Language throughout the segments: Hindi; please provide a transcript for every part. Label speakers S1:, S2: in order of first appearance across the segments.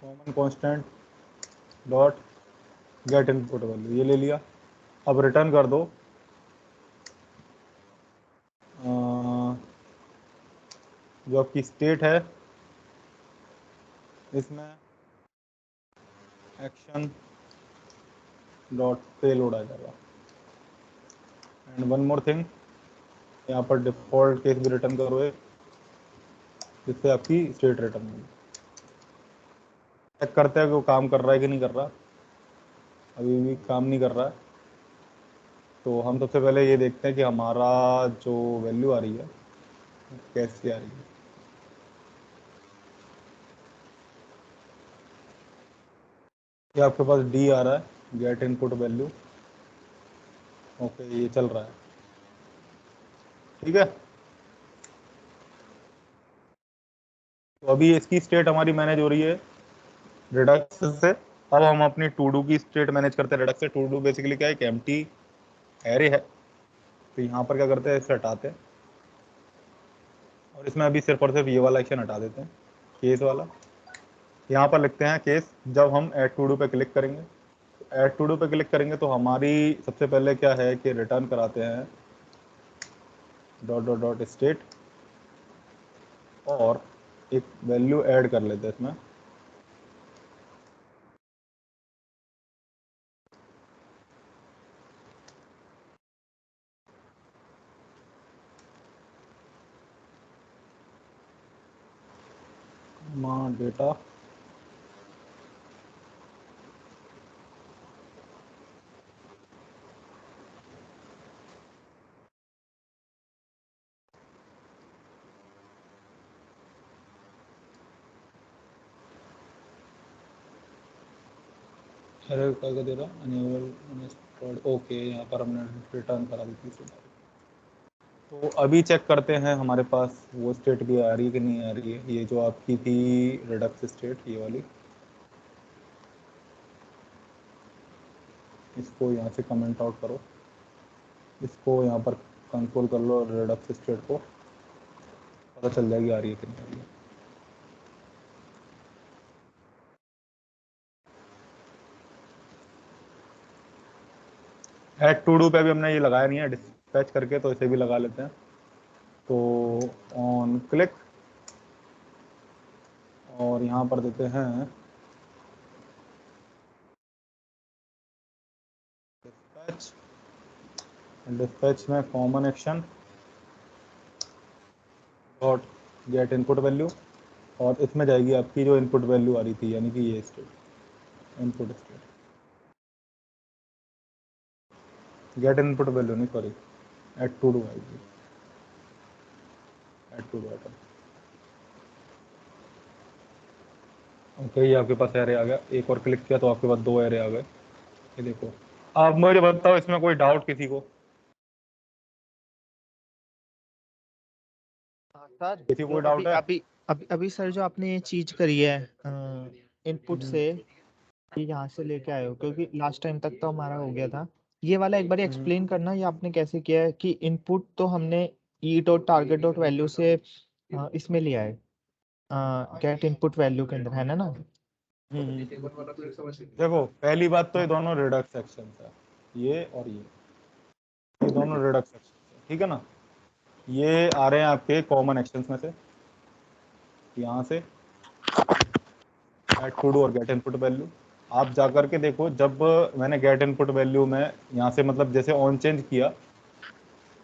S1: Common constant dot gate input value, ये ले लिया। अब रिटर्न कर दो जो आपकी स्टेट है इसमें एक्शन डॉट पेलोड आ जाएगा। एंड वन मोर थिंग, यहाँ पर डिफॉल्ट केस भी रिटर्न करो एक, जिससे आपकी स्टेट रिटर्न होगी। चेक करते हैं कि वो काम कर रहा है कि नहीं कर रहा। अभी भी काम नहीं कर रहा है, तो हम सबसे पहले ये देखते हैं कि हमारा जो वैल्यू आ रही है कैसे आ रही है। ये आपके पास डी आ रहा है, गेट इनपुट वैल्यू। ओके, ये चल रहा है, ठीक है। तो अभी इसकी स्टेट हमारी मैनेज हो रही है रिडक्स से। अब हम अपनी टू डू की स्टेट मैनेज करते हैं रिडक्स से। टू डू बेसिकली क्या है, एक एम्प्टी एरे है। तो यहाँ पर क्या करते हैं, इसे हटाते हैं और इसमें अभी सिर्फ और सिर्फ ये वाला एक्शन हटा देते हैं, केस वाला। यहाँ पर लिखते हैं केस, जब हम ऐड टू डू पे क्लिक करेंगे, ऐड टू डू पे क्लिक करेंगे तो हमारी सबसे पहले क्या है कि रिटर्न कराते हैं डॉट डॉट डॉट स्टेट, और एक वैल्यू ऐड कर लेते हैं इसमें। डेटा एरर क्या दे रहा, अनेबल। ओके, यहाँ पर हमने रिटर्न करा दी थी। तो अभी चेक करते हैं हमारे पास वो स्टेट भी आ रही है कि नहीं आ रही है। ये जो आपकी थी रिडक्स स्टेट, ये वाली, इसको यहाँ से कमेंट आउट करो, इसको यहाँ पर कंट्रोल कर लो, रिडक्स स्टेट को पता चल जाएगी आ रही है कि नहीं आ रही है। ऐड टू डू पे भी हमने ये लगाया नहीं है डिस्पैच करके, तो इसे भी लगा लेते हैं। तो ऑन क्लिक, और यहाँ पर देते हैं डिस्पैच। डिस्पैच में common action dot gate input value, और इसमें जाएगी आपकी जो इनपुट वैल्यू आ रही थी, यानी कि ये state, input state. Get input value नहीं, सॉरी, ऐड टू डू आएगी, add to do item. Okay, ये आपके पास एरे आ गया। एक और क्लिक किया तो आपके पास दो एरे आ गए, ये देखो। आप मुझे बताओ इसमें कोई डाउट किसी को?
S2: सर
S1: किसी को कोई
S2: अभी
S1: डाउट है?
S2: अभी अभी अभी सर जो आपने ये चीज करी है इनपुट से ये यहाँ से लेके आए हो, क्योंकि लास्ट टाइम तक तो हमारा हो गया था। ये वाला एक बार एक्सप्लेन करना, ये आपने कैसे किया है कि इनपुट तो हमने E dot target dot value से इसमें लिया है गेट इनपुट वैल्यू के अंदर, है ना?
S1: देखो, पहली बात तो ये दोनों रिडक्स सेक्शन है, ये और ये दोनों रिडक्स सेक्शन है, ठीक है ना। ये आ रहे हैं आपके कॉमन एक्शंस में से, यहाँ से ऐड टू डू और गेट इनपुट वैल्यू। आप जा करके देखो, जब मैंने गेट इनपुट वैल्यू में यहाँ से मतलब जैसे ऑन चेंज किया,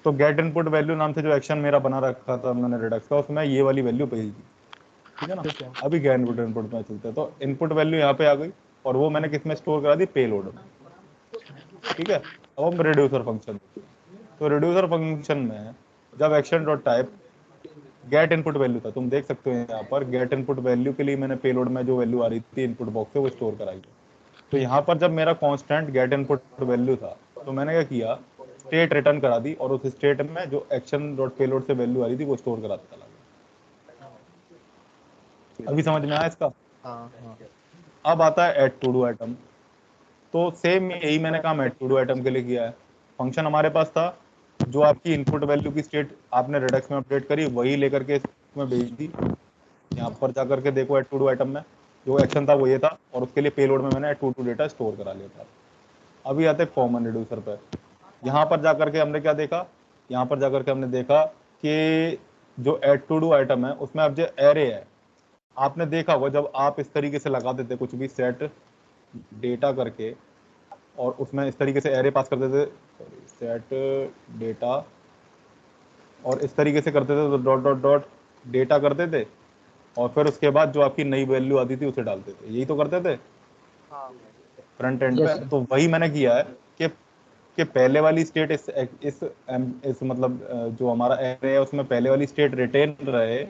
S1: तो गेट इनपुट वैल्यू नाम से जो एक्शन मेरा बना रखा था मैंने रिडक्स का, उसमें ये वाली वैल्यू भेज दी, ठीक है ना। अभी गेट इनपुट इनपुट में चलते हैं, तो इनपुट वैल्यू यहाँ पे आ गई, और वो मैंने किस में स्टोर करा दी, पेलोड में, ठीक है। अब हम रिड्यूसर फंक्शन, तो रिड्यूसर फंक्शन में जब action dot type get input value था, तुम देख सकते हो यहाँ पर गेट इनपुट वैल्यू के लिए मैंने पेलोड में जो वैल्यू आ रही थी इनपुट बॉक्स से, वो स्टोर कराई है। तो यहाँ पर जब मेरा कांस्टेंट गेट इनपुट वैल्यू था, तो मैंने क्या किया, स्टेट रिटर्न करा दी, और उस स्टेट में जो एक्शन डॉट पेलोड से वैल्यू आ रही थी वो स्टोर कराता चला गया। अभी समझ में आया इसका? अब आता है ऐड टू डू आइटम। तो सेम यही मैंने काम ऐड टू डू आइटम के लिए किया है। फंक्शन हमारे पास था, जो आपकी इनपुट वैल्यू की स्टेट आपने रिडक्स में अपडेट करी, वही लेकर के इसमें भेज दी। यहाँ पर जाकर के देखो एड टू डू आइटम में जो एक्शन था वो ये था, और उसके लिए पेलोड में मैंने add to do data store करा लिया था। अभी आते कॉमन रिड्यूसर पे। यहाँ पर जाकर के हमने क्या देखा, यहाँ पर जाकर के हमने देखा कि जो एड टू डू आइटम है उसमें अब जो एरे है, आपने देखा होगा जब आप इस तरीके से लगा देते कुछ भी सेट डेटा करके और उसमें इस तरीके से एरे पास करते थे, सेट डेटा, और इस तरीके से करते थे तो डॉट डॉट डॉट डेटा करते थे, और फिर उसके बाद जो आपकी नई वैल्यू आती थी उसे डालते थे, यही तो करते थे फ्रंट एंड पे। तो वही मैंने किया है कि पहले वाली स्टेट इस मतलब जो हमारा एरे है उसमें पहले वाली स्टेट रिटेन रहे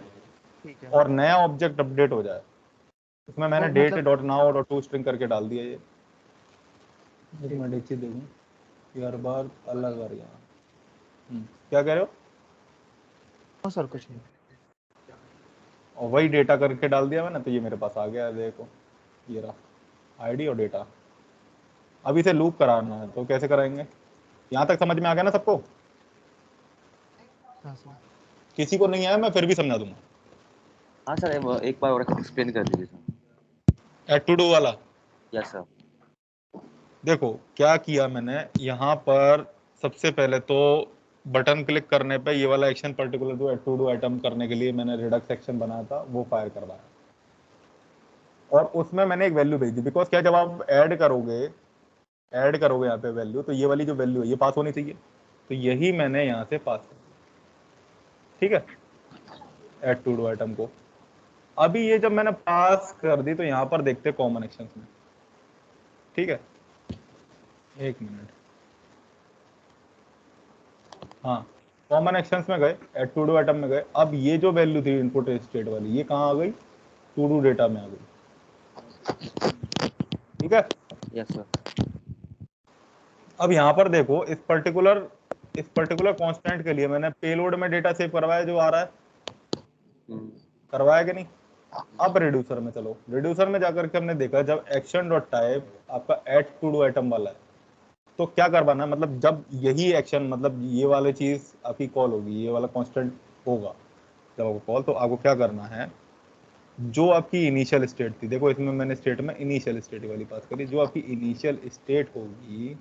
S2: ठीक है।
S1: और नया ऑब्जेक्ट अपडेट हो जाए। इसमें मैंने
S2: तो
S1: डेट
S2: मतलब
S1: dot now dot to string करके डाल दिया। ये एक मिनट एक चीज देखूँ, हर बार अलग आ रही है। क्या कह रहे हो?
S2: सर कुछ नहीं।
S1: और वही डेटा करके डाल दिया मैंने, तो ये मेरे पास आ गया है, देखो ये रहा आईडी और डेटा। अब इसे लूप कराना है तो कैसे कराएंगे? यहाँ तक समझ में आ गया ना सबको?
S2: हाँ सर।
S1: किसी को नहीं आया मैं फिर भी समझा दूंगा।
S3: हाँ सर, एक बार और एक्सप्लेन कर दीजिए सर।
S1: एड टू डू वाला
S3: यस सर।
S1: देखो क्या किया मैंने यहाँ पर, सबसे पहले तो बटन क्लिक करने पे ये वाला एक्शन पर्टिकुलर जो एड टू डू आइटम करने के लिए मैंने रिडक्स एक्शन बनाया था वो फायर करवाया, और उसमें मैंने एक वैल्यू भेज दी। बिकॉज क्या, जब आप ऐड करोगे यहाँ पे वैल्यू, तो ये वाली जो वैल्यू है ये पास होनी चाहिए, तो यही मैंने यहाँ से पास कर दिया। ठीक है, एड टू डू आइटम को। अभी ये जब मैंने पास कर दी तो यहाँ पर देखते कॉमन एक्शंस में। ठीक है, एक मिनट, हाँ कॉमन एक्शंस में गए, एड टू डू आइटम में गए। अब ये जो वैल्यू थी इनपुट स्टेट वाली, ये कहाँ आ गई? टू डू डेटा में आ गई। ठीक है,
S3: यस सर।
S1: अब यहाँ पर देखो इस पर्टिकुलर कांस्टेंट के लिए मैंने पेलोड में डेटा सेव करवाया जो आ रहा है, करवाया कि नहीं? अब रिड्यूसर में चलो, रिड्यूसर में जाकर के हमने देखा जब एक्शन डॉट टाइप आपका एड टू डू आइटम वाला है, तो क्या करवाना है, मतलब जब यही एक्शन, मतलब ये वाली चीज आपकी कॉल होगी, ये वाला कांस्टेंट होगा जब आपको कॉल, तो आपको क्या करना है, जो आपकी इनिशियल स्टेट थी, देखो इसमें मैंने स्टेट में इनिशियल स्टेट वाली बात करी, जो आपकी इनिशियल स्टेट होगी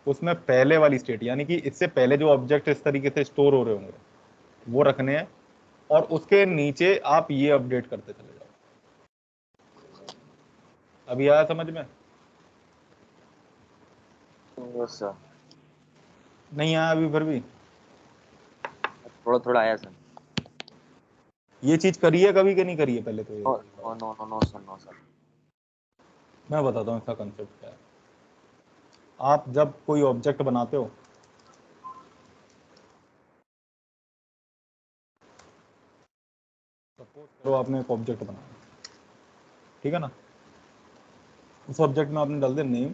S1: उसमें पहले वाली स्टेट, यानी कि इससे पहले जो ऑब्जेक्ट इस तरीके से स्टोर हो रहे होंगे वो रखने हैं, और उसके नीचे आप ये अपडेट करते चले जाओ। अभी आया समझ में?
S3: Yes sir.
S1: नहीं आया अभी फिर भी?
S3: थोड़ा थोड़ा आया सर।
S1: ये चीज करी है कभी कि नहीं करी है पहले? तो ये
S3: no no no no sir, no sir.
S1: मैं बताता हूँ इसका कंसेप्ट क्या है। आप जब कोई ऑब्जेक्ट बनाते हो, सपोज करो आपने एक ऑब्जेक्ट बनाया, ठीक है ना, उस ऑब्जेक्ट में आपने डाल दिया नेम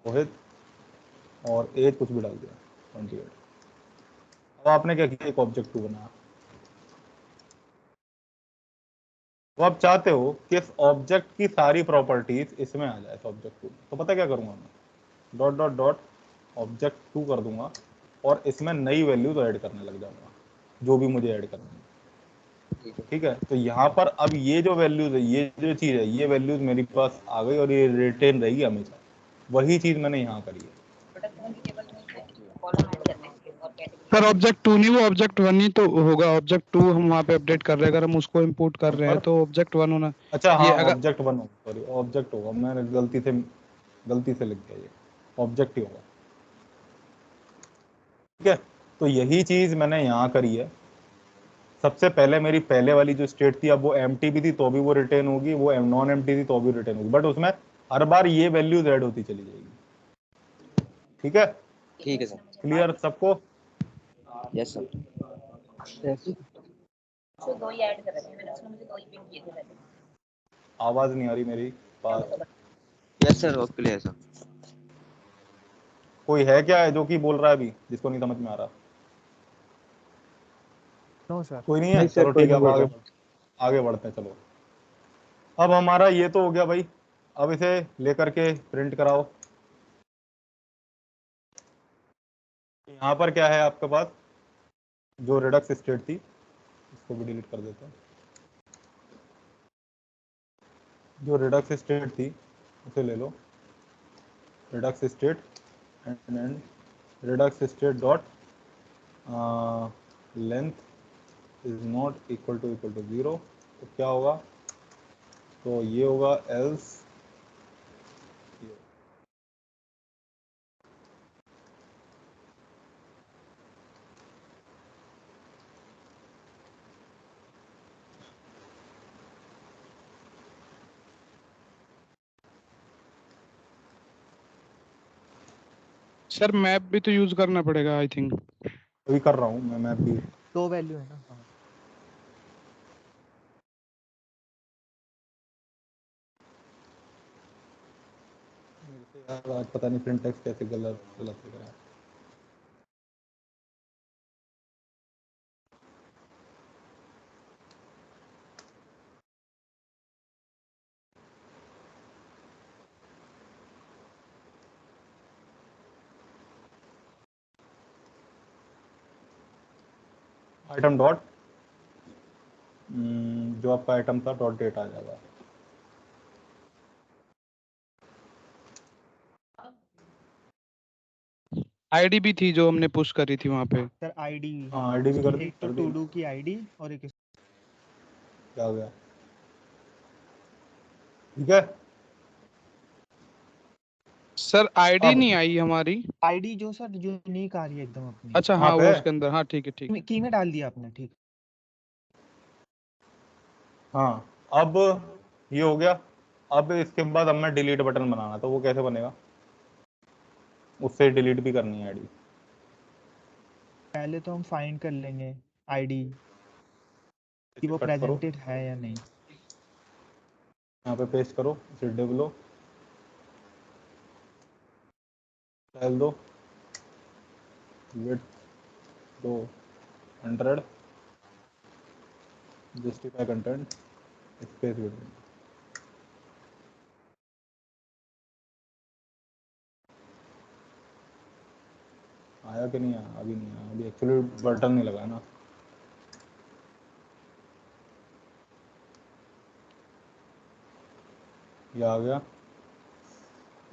S1: रोहित और एज कुछ भी डाल दिया 28। अब आपने क्या किया, एक ऑब्जेक्ट 2 बनाया। तो आप चाहते हो कि इस ऑब्जेक्ट की सारी प्रॉपर्टीज इसमें आ जाए, तो ऑब्जेक्ट 2, तो पता क्या करूंगा मैं, डॉट डॉट डॉट ऑब्जेक्ट 2 कर दूंगा और इसमें नई वैल्यूज ऐड करने लग जाऊंगा जो भी मुझे ऐड करनी है। ठीक है, तो यहाँ पर अब ये जो वैल्यूज है, ये जो चीज है, ये वैल्यूज मेरे पास आ गई और ये रिटेन रहेगी हमेशा। वही चीज मैंने यहाँ करी है।
S4: सर ऑब्जेक्ट 2 नहीं, वो ऑब्जेक्ट 1 ही तो होगा। ऑब्जेक्ट 2 हम वहाँ पे अपडेट कर रहे हैं, अगर हम उसको इंपोर्ट कर रहे हैं तो ऑब्जेक्ट 1 होना।
S1: अच्छा
S4: ये
S1: हाँ,
S4: अगर
S1: ऑब्जेक्ट 1 होगा, सॉरी ऑब्जेक्ट होगा, मैंने गलती से लिख दिया, ये ऑब्जेक्ट ही होगा। ठीक है, तो यही चीज मैंने यहाँ करी है। सबसे पहले मेरी पहले वाली जो स्टेट थी, अब वो एम्प्टी भी थी तो भी वो रिटेन होगी, वो नॉन एम्प्टी थी तो भी रिटेन होगी, बट उसमें हर बार ये वैल्यूज ऐड होती चली जाएगी। ठीक है,
S3: ठीक है सर।
S1: क्लियर सबको?
S3: Yes sir.
S5: तो 2 ही ऐड कर रहे थे मैंने, उसने मुझे 2 ही पिन किए थे पहले।
S1: आवाज नहीं आ रही मेरी पास?
S3: यस सर, वो क्लियर सर।
S1: कोई है क्या जो कि बोल रहा है अभी जिसको नहीं समझ में आ रहा?
S2: No sir.
S1: कोई नहीं है, चलो ठीक है, अब आगे बढ़ते हैं। चलो अब हमारा ये तो हो गया भाई, अब इसे लेकर के प्रिंट कराओ। यहाँ पर क्या है आपके पास, जो रिडक्स स्टेट थी इसको भी डिलीट कर देते हैं। जो रिडक्स स्टेट थी उसे ले लो, redux state and redux state dot length is not equal to 0। तो क्या होगा, तो ये होगा एल्स
S4: सर मैप भी तो यूज करना पड़ेगा आई थिंक।
S1: अभी कर रहा हूँ मैं मैप भी।
S2: 2 वैल्यू है ना। हाँ
S1: यार आज पता नहीं सिंटैक्स कैसे गलत गलत हो रहा है। आइटम डॉट जो आपका आइटम था डॉट डेट आ जाएगा।
S4: आईडी भी थी जो हमने पुश करी थी वहां पे।
S2: सर आईडी,
S1: हाँ आईडी भी कर दी,
S2: एक तो
S1: कर दी।
S2: टू डू की आईडी और एक
S1: क्या हो गया, ठीक है।
S4: सर आईडी
S1: अब
S4: नहीं आई हमारी।
S2: आईडी जो सर यूनिक आ रही है एकदम अपनी
S4: अच्छा
S1: कहाँ
S4: हाँ
S1: पे
S4: वो
S1: है?
S4: उसके अंदर, हाँ ठीक है ठीक।
S2: की में डाल दिया आपने, ठीक।
S1: हाँ अब ये हो गया। अब इसके बाद अब मैं डिलीट बटन बनाना, तो वो कैसे बनेगा, उससे डिलीट भी करनी है आईडी।
S2: पहले तो हम फाइंड कर लेंगे आईडी कि वो
S1: कट करो,
S2: प्रेजेंटेड है या नहीं।
S1: यहाँ पे पेस्ट करो, इसे डिव लो, स्टाइल दो, विड्थ दो 100, जस्टिफाई कंटेंट, स्पेस विड्थ। आया कि नहीं आया, अभी नहीं आया, अभी एक्चुअली बटन नहीं लगा ना। ये आ गया।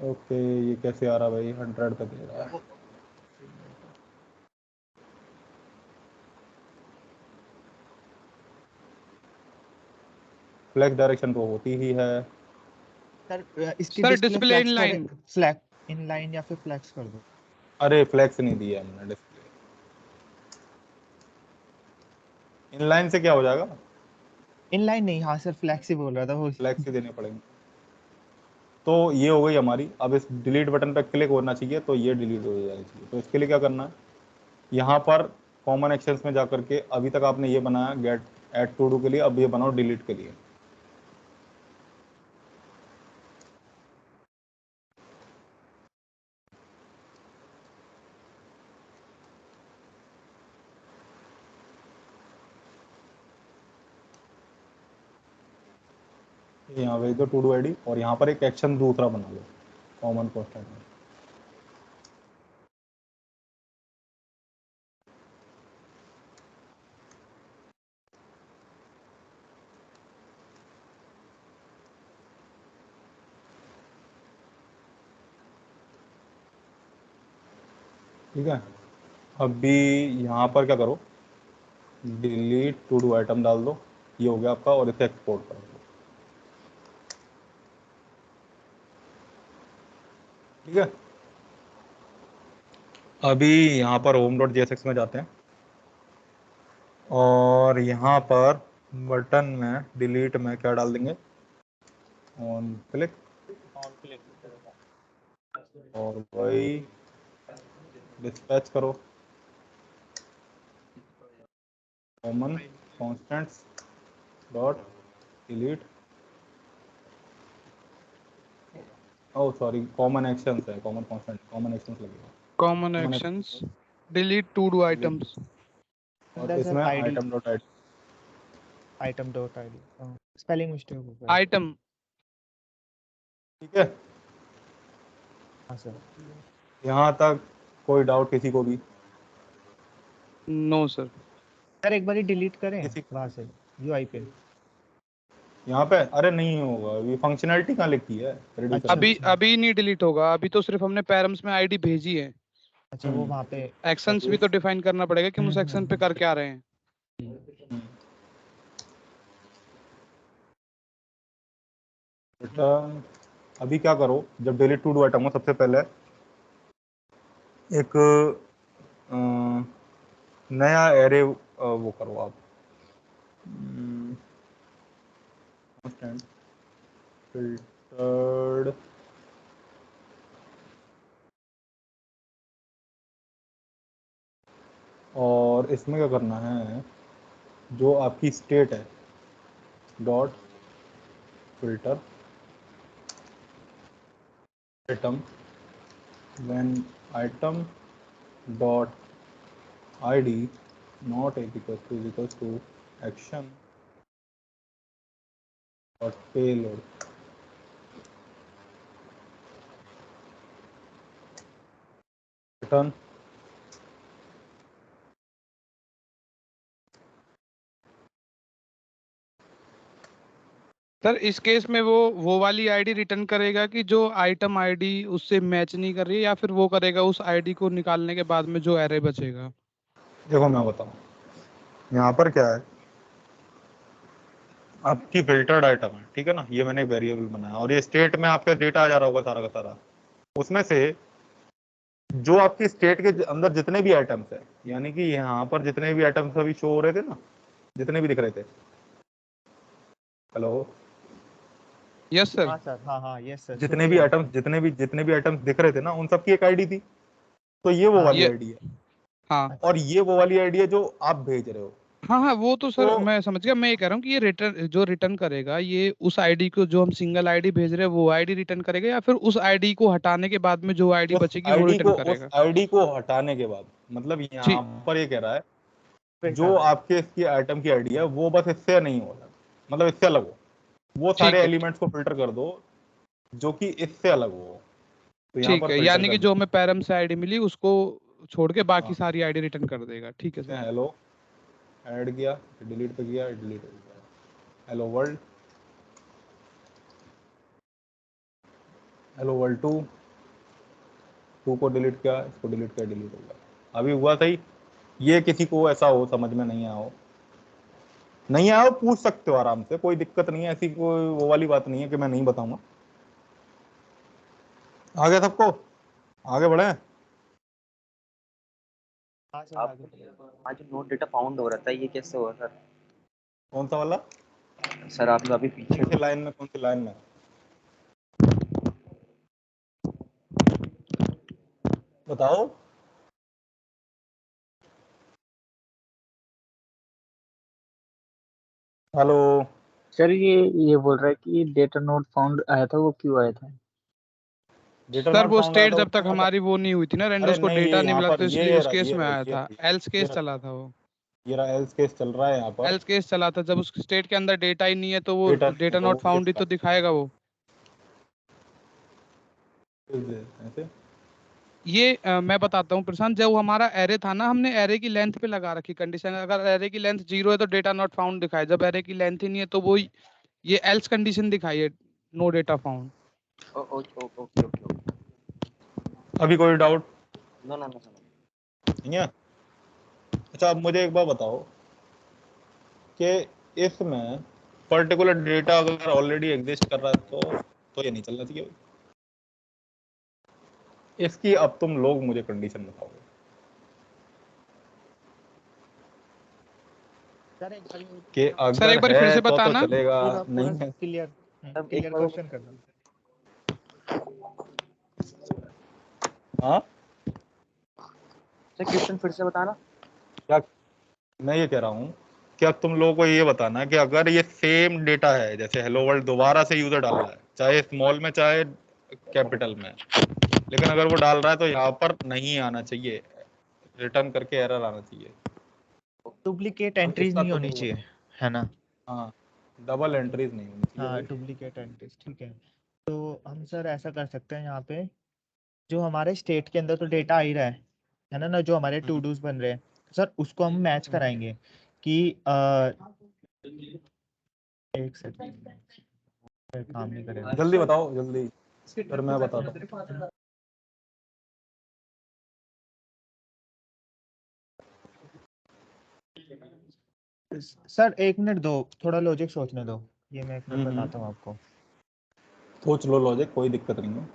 S1: ओके ये कैसे आ रहा भाई, 100 पे दे रहा है। फ्लैग डायरेक्शन तो होती ही है।
S2: सर इसकी
S4: sir
S2: display
S4: display in
S2: flex
S4: line.
S2: करें, फ्लैग इन लाइन या फिर फ्लैक्स कर दो।
S1: अरे फ्लैक्स नहीं दिया मैंने डिस्प्ले। इनलाइन से क्या हो जाएगा,
S2: इन लाइन नहीं, हाँ सर फ्लैक्स ही बोल रहा था वो।
S1: फ्लैक्स ही देने पड़ेंगे। तो ये हो गई हमारी। अब इस डिलीट बटन पर क्लिक होना चाहिए, तो ये डिलीट हो जानी चाहिए। तो इसके लिए क्या करना है, यहाँ पर कॉमन एक्शंस में जाकर के अभी तक आपने ये बनाया गेट ऐड टू डू के लिए, अब ये बनाओ डिलीट के लिए। यहाँ भेज दो टू डू आईडी, और यहाँ पर एक एक्शन दूसरा बना लो कॉमन पोस्टर में। ठीक है, अभी यहाँ पर क्या करो, डिलीट टू डू आइटम डाल दो, ये हो गया आपका, और इसे एक्सपोर्ट कर दो। ठीक है, अभी यहाँ पर होम डॉट जेएसएक्स में जाते हैं, और यहाँ पर बटन में डिलीट में क्या डाल देंगे, ऑन क्लिक, और वही डिस्पैच करो common constants dot delete, oh sorry common actions है, कॉमन कॉन्स्टेंट, कॉमन एक्शंस लगेगा,
S4: common
S1: common
S4: actions
S1: actions,
S4: delete to do items.
S1: और
S2: अंदर सर
S1: इसमें
S2: ID,
S1: item dot item.
S2: Item dot ID, spelling mistake हो गया।
S4: आइटम।
S1: ठीक है,
S2: हाँ सर।
S1: यहाँ तक कोई डाउट किसी को भी?
S4: No sir.
S2: सर एक बार डिलीट करें
S1: इसी
S2: वहां से यूआई पे।
S1: यहाँ पे अरे नहीं होगा, ये फंक्शनैलिटी कहाँ लिखी है रेडी
S2: अच्छा
S1: करने
S4: अभी
S1: की?
S2: अच्छा
S4: अभी नहीं डिलीट होगा, अभी तो सिर्फ हमने पैरम्स में आईडी भेजी है।
S2: अच्छा वो वहां पे
S4: एक्शंस भी तो डिफाइन करना पड़ेगा कि हम उस एक्शन पे कर क्या रहे हैं।
S1: हम्म। बेटा अभी क्या करो, जब डिलीट टू डू आइटम हो सबसे पहले एक नया एरे वो करो आप, फिल्टर्ड और इसमें क्या करना है, जो आपकी स्टेट है dot filter item when item dot id not equals to action dot payload return
S4: sir इस केस में वो वाली आईडी रिटर्न करेगा कि जो आइटम आईडी उससे मैच नहीं कर रही है, या फिर वो करेगा उस आईडी को निकालने के बाद में जो एरे बचेगा?
S1: देखो मैं बताऊं, यहाँ पर क्या है, आपकी फिल्टर्ड आइटम है, ठीक है ना, ये मैंने वेरिएबल बनाया और ये स्टेट में आपका डेटा आ जा रहा होगा सारा का सारा, उसमें से जो आपकी स्टेट के अंदर जितने भी आइटम्स है, यानी कि यहाँ पर जितने भी आइटम्स अभी शो हो रहे थे ना, जितने भी दिख रहे थे, हेलो,
S4: यस सर।
S2: हाँ सर हाँ यस सर
S1: जितने भी आइटम्स दिख रहे थे ना, उन सबकी एक आईडी थी, तो ये वो वाली
S4: ये
S1: आईडी है
S4: हाँ
S1: और ये वो वाली आईडी है जो आप भेज रहे हो।
S4: हाँ वो तो सर
S1: तो
S4: मैं समझ गया। मैं ये कह रहा हूँ कि ये रिटर्न करेगा, ये उस आईडी को जो हम सिंगल आईडी भेज रहे हैं वो आईडी रिटर्न करेगा, या फिर उस आईडी को हटाने के बाद में जो आईडी बचेगी वो रिटर्न
S1: उस
S4: करेगा?
S1: आईडी को हटाने के बाद, मतलब यहाँ
S4: ठीक
S1: पर ये कह रहा है जो
S2: फिल्टर
S1: आपके इसकी आइटम की आईडी है वो बस इससे नहीं हो, मतलब इससे अलग हो, वो सारे
S4: ठीक है
S1: एलिमेंट्स को फिल्टर कर दो जो कि इससे अलग हो, तो यहाँ
S4: ठीक
S1: पर
S4: है,
S1: फिल्टर
S4: यानी
S1: कर
S4: कि
S1: दो।
S4: जो हमें पैरम से आईडी मिली उसको छोड़ के बाकी
S1: हाँ
S4: सारी आईडी रिटर्न कर देगा। ठीक है
S1: ठीक है,
S4: सर।
S1: हेलो ऐड किया, डिलीट पे किया, डिलीट हो गया, hello world, hello world two को डिलीट किया, इसको डिलीट किया, डिलीट हो गया। अभी हुआ सही? ये किसी को ऐसा हो समझ में नहीं आया हो पूछ सकते हो आराम से, कोई दिक्कत नहीं है, ऐसी कोई वो वाली बात नहीं है कि मैं नहीं बताऊंगा। आ गया सबको? आगे बढ़े?
S2: हाँ सर
S3: आप
S2: आगे।
S3: आज नोट डेटा फाउंड हो रहा था, ये कैसे हुआ सर?
S1: कौन सा वाला?
S3: सर आपने अभी पीछे
S1: कौन सी लाइन में बताओ? हेलो,
S6: सर ये बोल रहा है कि डेटा नोट फाउंड आया था, वो क्यों आया था?
S1: डेटा
S4: सर
S1: नॉट
S4: वो
S1: फाउंड आया
S4: स्टेट
S1: था
S4: जब तक
S1: उसमें
S4: हमारी वो नहीं हुई थी ना
S1: अरे
S4: रेंडर्स को
S1: नहीं,
S4: डेटा
S1: ये
S4: नहीं
S1: यहाँ
S4: मिला,
S1: पर
S4: तो इसलिए उस केस
S1: ये
S4: में
S1: रहा,
S4: आया था। एल्स
S1: ये
S4: केस
S1: रहा,
S4: चला था वो।
S1: ये रहा एल्स केस चल रहा है यहाँ पर।
S4: एल्स केस चला था, जब उस स्टेट के अंदर डेटा ही नहीं है तो वो
S1: डेटा नहीं
S4: डेटा
S1: होगा
S4: नॉट
S1: वो
S4: फाउंड ही
S1: इसका
S4: तो दिखाएगा वो।
S1: ऐसे।
S4: ये मैं बताता हूँ प्रशांत, जब हमारा एरे था ना, हमने एरे की लेंथ पे लगा रखी कंडीशन, अगर एरे की लेंथ 0 है तो डेटा नॉट फाउंड दिखाए, जब एरे की लेंथ ही नहीं है तो वो ये एल्स कंडीशन दिखाई है, no data found.
S3: Okay okay okay.
S1: अभी कोई डाउट
S3: नो नो नो
S1: नहीं है? अच्छा अब मुझे एक बात बताओ कि इसमें पर्टिकुलर डेटा अगर ऑलरेडी एग्जिस्ट कर रहा है तो ये नहीं चलना चाहिए। इसकी अब तुम लोग मुझे कंडीशन बताओगे।
S2: सर एक बार
S1: कि
S4: सर
S1: अगर
S4: एक बार फिर
S1: है
S4: से
S1: तो
S4: बताना।
S1: चलेगा,
S2: पूरा
S1: नहीं है
S2: क्लियर
S3: अब एक
S2: क्लियर
S3: बार
S2: क्वेश्चन करना।
S1: हाँ
S3: सर क्वेश्चन फिर से बताना।
S1: क्या मैं ये कह रहा हूँ कि अब तुम लोगों को ये बताना है कि अगर ये सेम डेटा है, जैसे हेलो वर्ल्ड दोबारा से यूजर डाल रहा है, चाहे स्मॉल में चाहे कैपिटल में, लेकिन अगर वो डाल रहा है तो यहाँ पर नहीं आना चाहिए, रिटर्न करके एरर आना चाहिए।
S2: डुप्लीकेट
S1: अब
S2: एंट्रीज
S1: इसका
S2: नहीं
S1: तुम
S2: होनी
S1: लोग
S2: चाहिए,
S1: बताओ।
S2: है ना?
S1: हाँ, डबल एंट्रीज नहीं होनी चाहिए
S2: हाँ
S1: भाई।
S2: डुप्लीकेट एंट्रीज ठीक है। तो हम सर ऐसा कर सकते हैं यहाँ पे, जो हमारे स्टेट के अंदर तो डेटा आ ही रहा है ना, जो हमारे टू
S1: हम्म,
S2: डूज बन रहे हैं सर, उसको हम मैच
S1: हम्म,
S2: कराएंगे कि एक सेकंड, काम नहीं करेगा।
S1: जल्दी बताओ जल्दी, फिर मैं बताता हूँ।
S2: सर 1 मिनट दो, थोड़ा लॉजिक सोचने दो, ये मैं 1 मिनट बताता हूँ आपको।
S1: सोच लो लॉजिक, कोई दिक्कत नहीं है।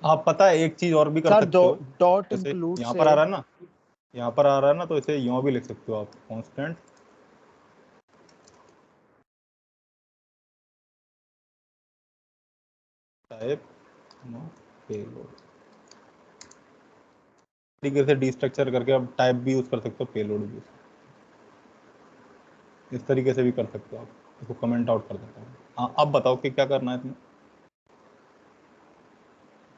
S1: आप पता है एक चीज और भी कर
S2: सर
S1: सकते हो,
S2: डॉट
S1: जैसे
S2: इंक्लूड
S1: यहाँ
S2: से,
S1: पर आ रहा है ना, यहाँ पर आ रहा है ना, तो इसे यूं भी लिख सकते हो आप, कांस्टेंट टाइप पेलोड, तरीके से डिस्ट्रक्चर करके आप टाइप भी यूज कर सकते हो, पेलोड भी इस तरीके से भी कर सकते हो आप। इसको कमेंट आउट कर देता हूँ। हाँ अब बताओ कि क्या करना है इसमें।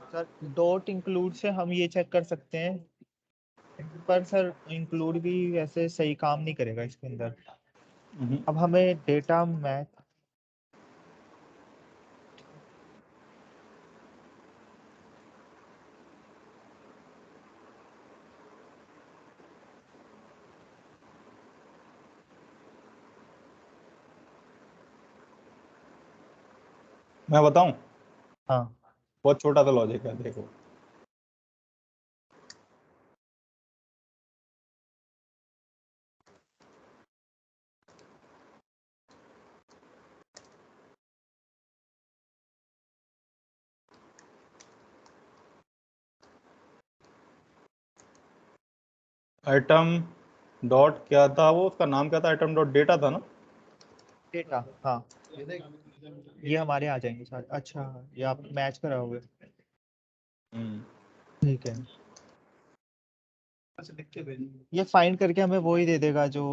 S2: सर डॉट इंक्लूड से हम ये चेक कर सकते हैं, पर सर इंक्लूड भी वैसे सही काम नहीं करेगा इसके अंदर। अब हमें डेटा मैथ,
S1: मैं बताऊं,
S2: हाँ
S1: बहुत छोटा सा लॉजिक है, देखो। आइटम डॉट क्या था वो, उसका नाम क्या था, आइटम डॉट डेटा था ना।
S2: डेटा, हाँ ये हमारे आ जाएंगे सर। अच्छा ये आप मैच कराओगे, ठीक है। ये फाइंड करके हमें वो ही दे देगा जो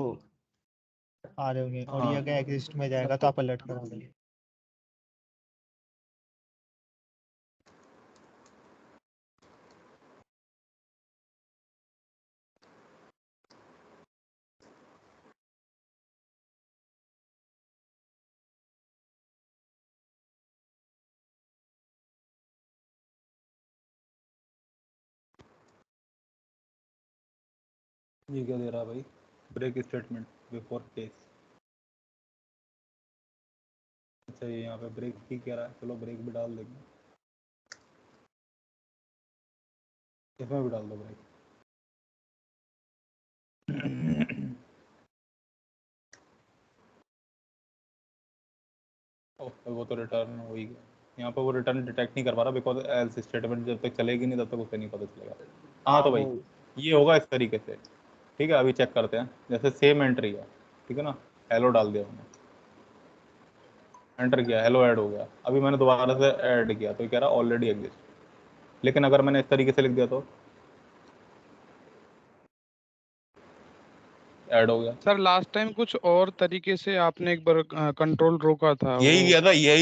S2: आ रहे होंगे, और ये
S1: हाँ।
S2: अगर एग्जिस्ट में जाएगा तो आप अलर्ट करा देंगे।
S1: ये क्या दे रहा है भाई, ब्रेक स्टेटमेंट बिफोर केस। अच्छा ये यहाँ पे ब्रेक ही कह रहा है, चलो ब्रेक भी डाल देंगे, इसमें भी डाल दो ब्रेक। वो तो रिटर्न हो ही गया, यहाँ पे वो रिटर्न डिटेक्ट नहीं कर पा रहा, बिकॉज एल्स स्टेटमेंट जब तक चलेगी नहीं तब तक उसे नहीं पता चलेगा। हाँ तो भाई ये होगा इस तरीके से, ठीक है। अभी चेक करते हैं, जैसे सेम एंट्री है, ठीक है ना, हेलो डाल दिया मैंने, एंटर किया, हेलो ऐड हो गया। अभी मैंने दोबारा से ऐड किया तो कह रहा ऑलरेडी एग्जिस्ट, लेकिन अगर मैंने इस तरीके से लिख दिया तो ऐड हो गया।
S4: सर लास्ट टाइम कुछ और तरीके से आपने एक बार कंट्रोल रोका था,
S1: यही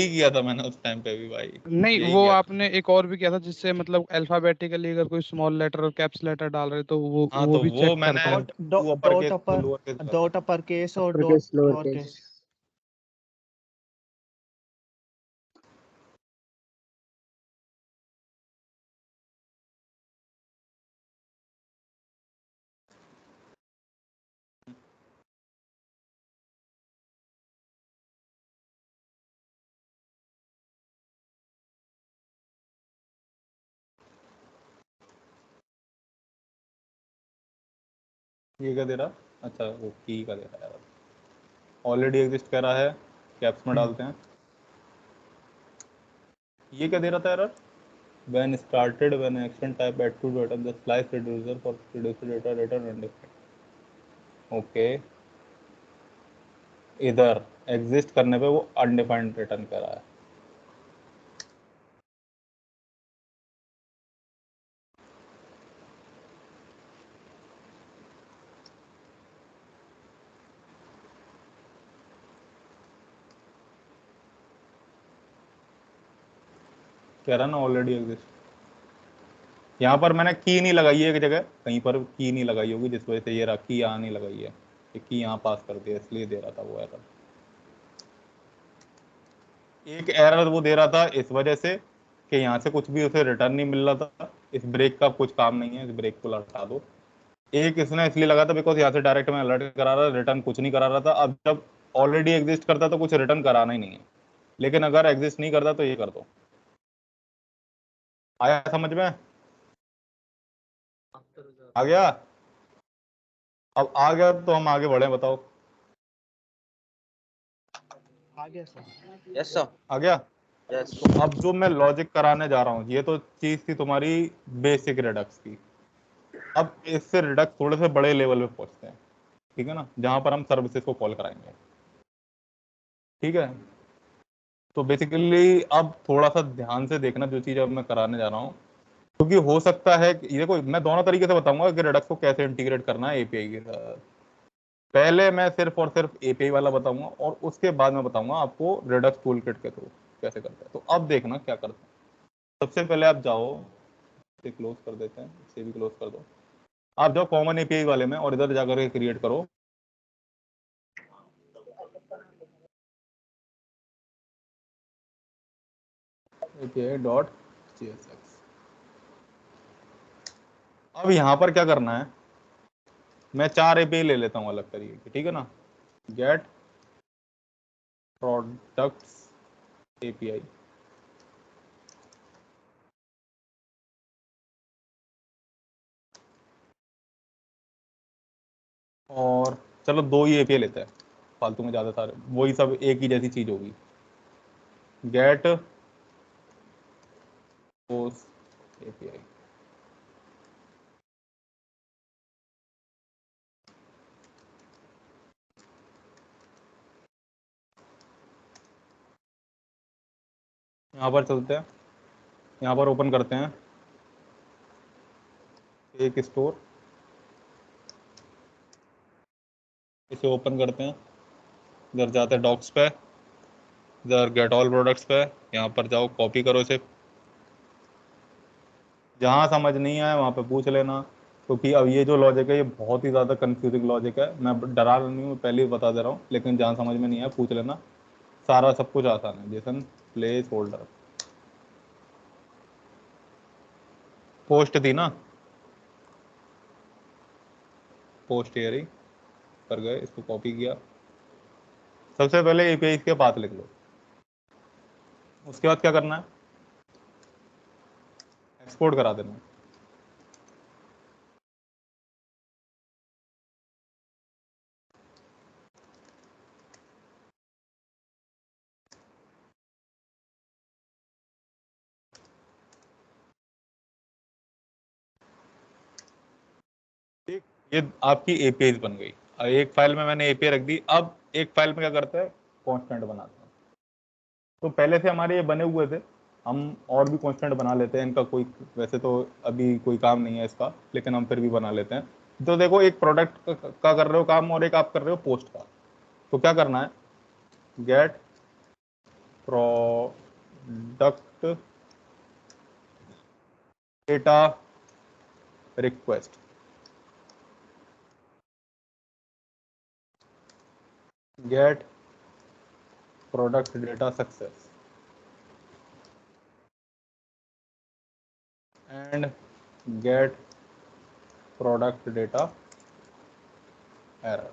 S1: किया था मैंने उस टाइम पे भी भाई,
S4: नहीं
S1: यही
S4: वो
S1: किया था।
S4: आपने एक और भी किया था जिससे मतलब अल्फाबेटिकली अगर कोई स्मॉल लेटर और कैप्स लेटर डाल रहे तो
S1: हाँ
S4: वो
S1: तो
S4: भी
S1: वो
S4: चेक
S1: मैंने
S4: करता है।
S1: To upper case to lower case डाला था।
S2: डॉट अपर केस और
S6: upper
S2: dot
S6: case lower
S2: lower
S6: case.
S2: Case.
S1: ये क्या दे रहा, अच्छा वो की का दे रहा है, ऑलरेडी एग्जिस्ट कर रहा है, कैप्स में डालते हैं। ये क्या दे रहा था error, when started when action type add to data the slice reducer for reduced data return undefined। Okay इधर एग्जिस्ट करने पे वो अनडिफाइंड रिटर्न कर रहा है। कह रहा ना ऑलरेडी एग्जिस्ट। यहाँ पर मैंने की नहीं लगाई है, एक जगह कहीं पर की नहीं लगाई होगी, जिस वजह से ये रहा की यहाँ नहीं लगाई है, की यहाँ पास कर दिया, इसलिए दे रहा था वो एरर। एक एरर वो दे रहा था इस वजह से कि यहाँ से कुछ भी उसे रिटर्न नहीं मिल रहा था, इस ब्रेक का कुछ काम नहीं है, इस ब्रेक को हटा दो। एक इसने इसलिए लगा था बिकॉज यहाँ से डायरेक्ट मैं अलर्ट करा रहा, रिटर्न कुछ नहीं करा रहा था। अब जब ऑलरेडी एग्जिस्ट करता तो कुछ रिटर्न कराना ही नहीं है, लेकिन अगर एग्जिस्ट नहीं करता तो ये कर दो। आया समझ में? आ गया? अब आ गया तो हम आगे बढ़े, बताओ।
S2: आ गया सर।
S3: Yes sir.
S1: आ गया?
S3: यस।
S1: तो अब जो मैं लॉजिक कराने जा रहा हूँ, ये तो चीज थी तुम्हारी बेसिक रिडक्स की। अब इससे रिडक्स थोड़े से बड़े लेवल पे पहुंचते हैं, ठीक है ना, जहां पर हम सर्विसेज को कॉल कराएंगे। ठीक है, तो बेसिकली अब थोड़ा सा ध्यान से देखना जो चीज अब मैं कराने जा रहा हूँ, क्योंकि हो सकता है कि देखो मैं दोनों तरीके से बताऊंगा कि रिडक्स को कैसे इंटीग्रेट करना है एपीआई के साथ। पहले मैं सिर्फ और सिर्फ एपीआई वाला बताऊंगा और उसके बाद मैं बताऊंगा आपको रिडक्स टूल किट के थ्रू कैसे करते हैं। तो अब देखना क्या करते हैं। सबसे पहले आप जाओ, इसे क्लोज कर देते हैं, इसे भी क्लोज कर दो। आप जाओ कॉमन एपीआई वाले में और इधर जाकर के क्रिएट करो API.csx। अब यहां पर क्या करना है, मैं 4 एपीआई ले लेता हूं अलग तरीके की, ठीक है ना। गेट प्रोडक्ट्स एपीआई, और चलो 2 ही एपीआई लेते हैं, फालतू में ज्यादा सारे वही सब एक ही जैसी चीज होगी। गेट पोस्ट एपीआई, यहाँ पर चलते हैं, यहाँ पर ओपन करते हैं एक स्टोर, इसे ओपन करते हैं, इधर जाते हैं डॉक्स पे, इधर गेट ऑल प्रोडक्ट्स पे, यहाँ पर जाओ कॉपी करो इसे। जहाँ समझ नहीं आए वहाँ पे पूछ लेना, क्योंकि अब ये जो लॉजिक है ये बहुत ही ज़्यादा कंफ्यूजिंग लॉजिक है। मैं डरा नहीं हूँ, पहले ही बता दे रहा हूँ, लेकिन जहाँ समझ में नहीं आया पूछ लेना, सारा सब कुछ आसान है। जेसन प्लेस होल्डर पोस्ट थी ना, पोस्ट एयरी कर गए, इसको कॉपी किया। सबसे पहले एपीआई के पाथ लिख लो, उसके बाद क्या करना है, एक्सपोर्ट करा देना। ठीक, ये आपकी एपीआई बन गई। एक फाइल में मैंने एपीआई रख दी। अब एक फाइल में क्या करते हैं, कॉन्स्टेंट बनाते हैं। तो पहले से हमारे ये बने हुए थे, हम और भी कॉन्स्टेंट बना लेते हैं। इनका कोई वैसे तो अभी कोई काम नहीं है इसका, लेकिन हम फिर भी बना लेते हैं। तो देखो एक प्रोडक्ट का कर रहे हो काम और एक आप कर रहे हो पोस्ट का। तो क्या करना है, get product data request, get product data success and get product data error.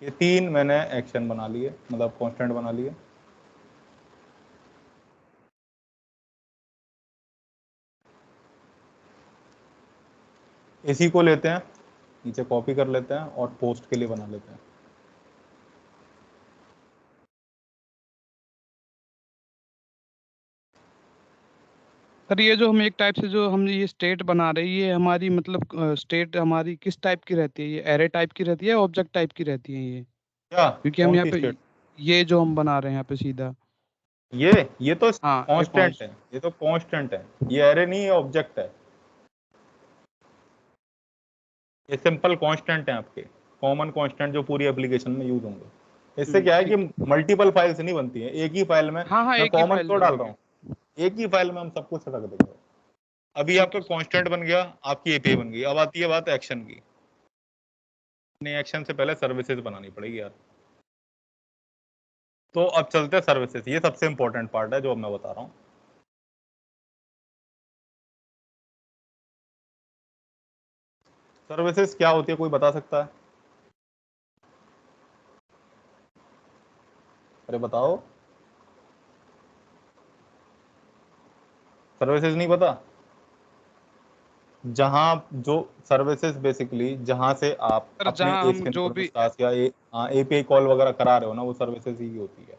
S1: ये 3 मैंने एक्शन बना लिए, मतलब कांस्टेंट बना लिए। इसी को लेते हैं, नीचे कॉपी कर लेते हैं और पोस्ट के लिए बना लेते हैं।
S4: सर ये जो हम एक टाइप से जो हम ये स्टेट बना रहे हैं, ये हमारी मतलब स्टेट हमारी किस टाइप की रहती है? ये एरे टाइप की रहती है, ऑब्जेक्ट टाइप की रहती है ये?
S1: क्या,
S4: क्योंकि हम
S1: कौन
S4: यहाँ
S1: सी
S4: पे
S1: स्टेट?
S4: ये जो हम बना रहे हैं यहाँ पे सीधा,
S1: ये तो
S4: हाँ ये
S1: कांस्टेंट है, ये तो कांस्टेंट है, ये एरे नहीं है, ऑब्जेक्ट है। ये सिंपल कांस्टेंट है आपके, कॉमन कांस्टेंट जो पूरी एप्लीकेशन में यूज होंगे। इससे क्या है कि
S4: ठीक।
S1: मल्टीपल फाइल्स नहीं बनती है, एक ही फाइल में
S4: हाँ हाँ,
S1: मैं
S4: एक ही
S1: कॉमन
S4: फाइल
S1: क्यों डाल रहा
S4: बनेगी।
S1: हूँ, एक ही फाइल में हम सब कुछ रख देंगे। अभी
S4: ठीक
S1: आपका
S4: है।
S1: कांस्टेंट बन गया, आपकी एपीआई बन गई। अब आती है बात एक्शन की। नहीं, एक्शन से पहले सर्विसेज बनानी पड़ेगी यार। तो अब चलते हैं सर्विसेज, ये सबसे इंपॉर्टेंट पार्ट है जो अब मैं बता रहा हूँ। सर्विसेज क्या होती है, कोई बता सकता है? अरे बताओ, सर्विसेज नहीं पता? जहां जो सर्विसेज बेसिकली जहां से आप
S4: सर
S1: अपने
S4: जहाँ हम जो भी
S1: टास्क या एपीआई कॉल वगैरह करा रहे हो ना, वो सर्विसेज ही होती है,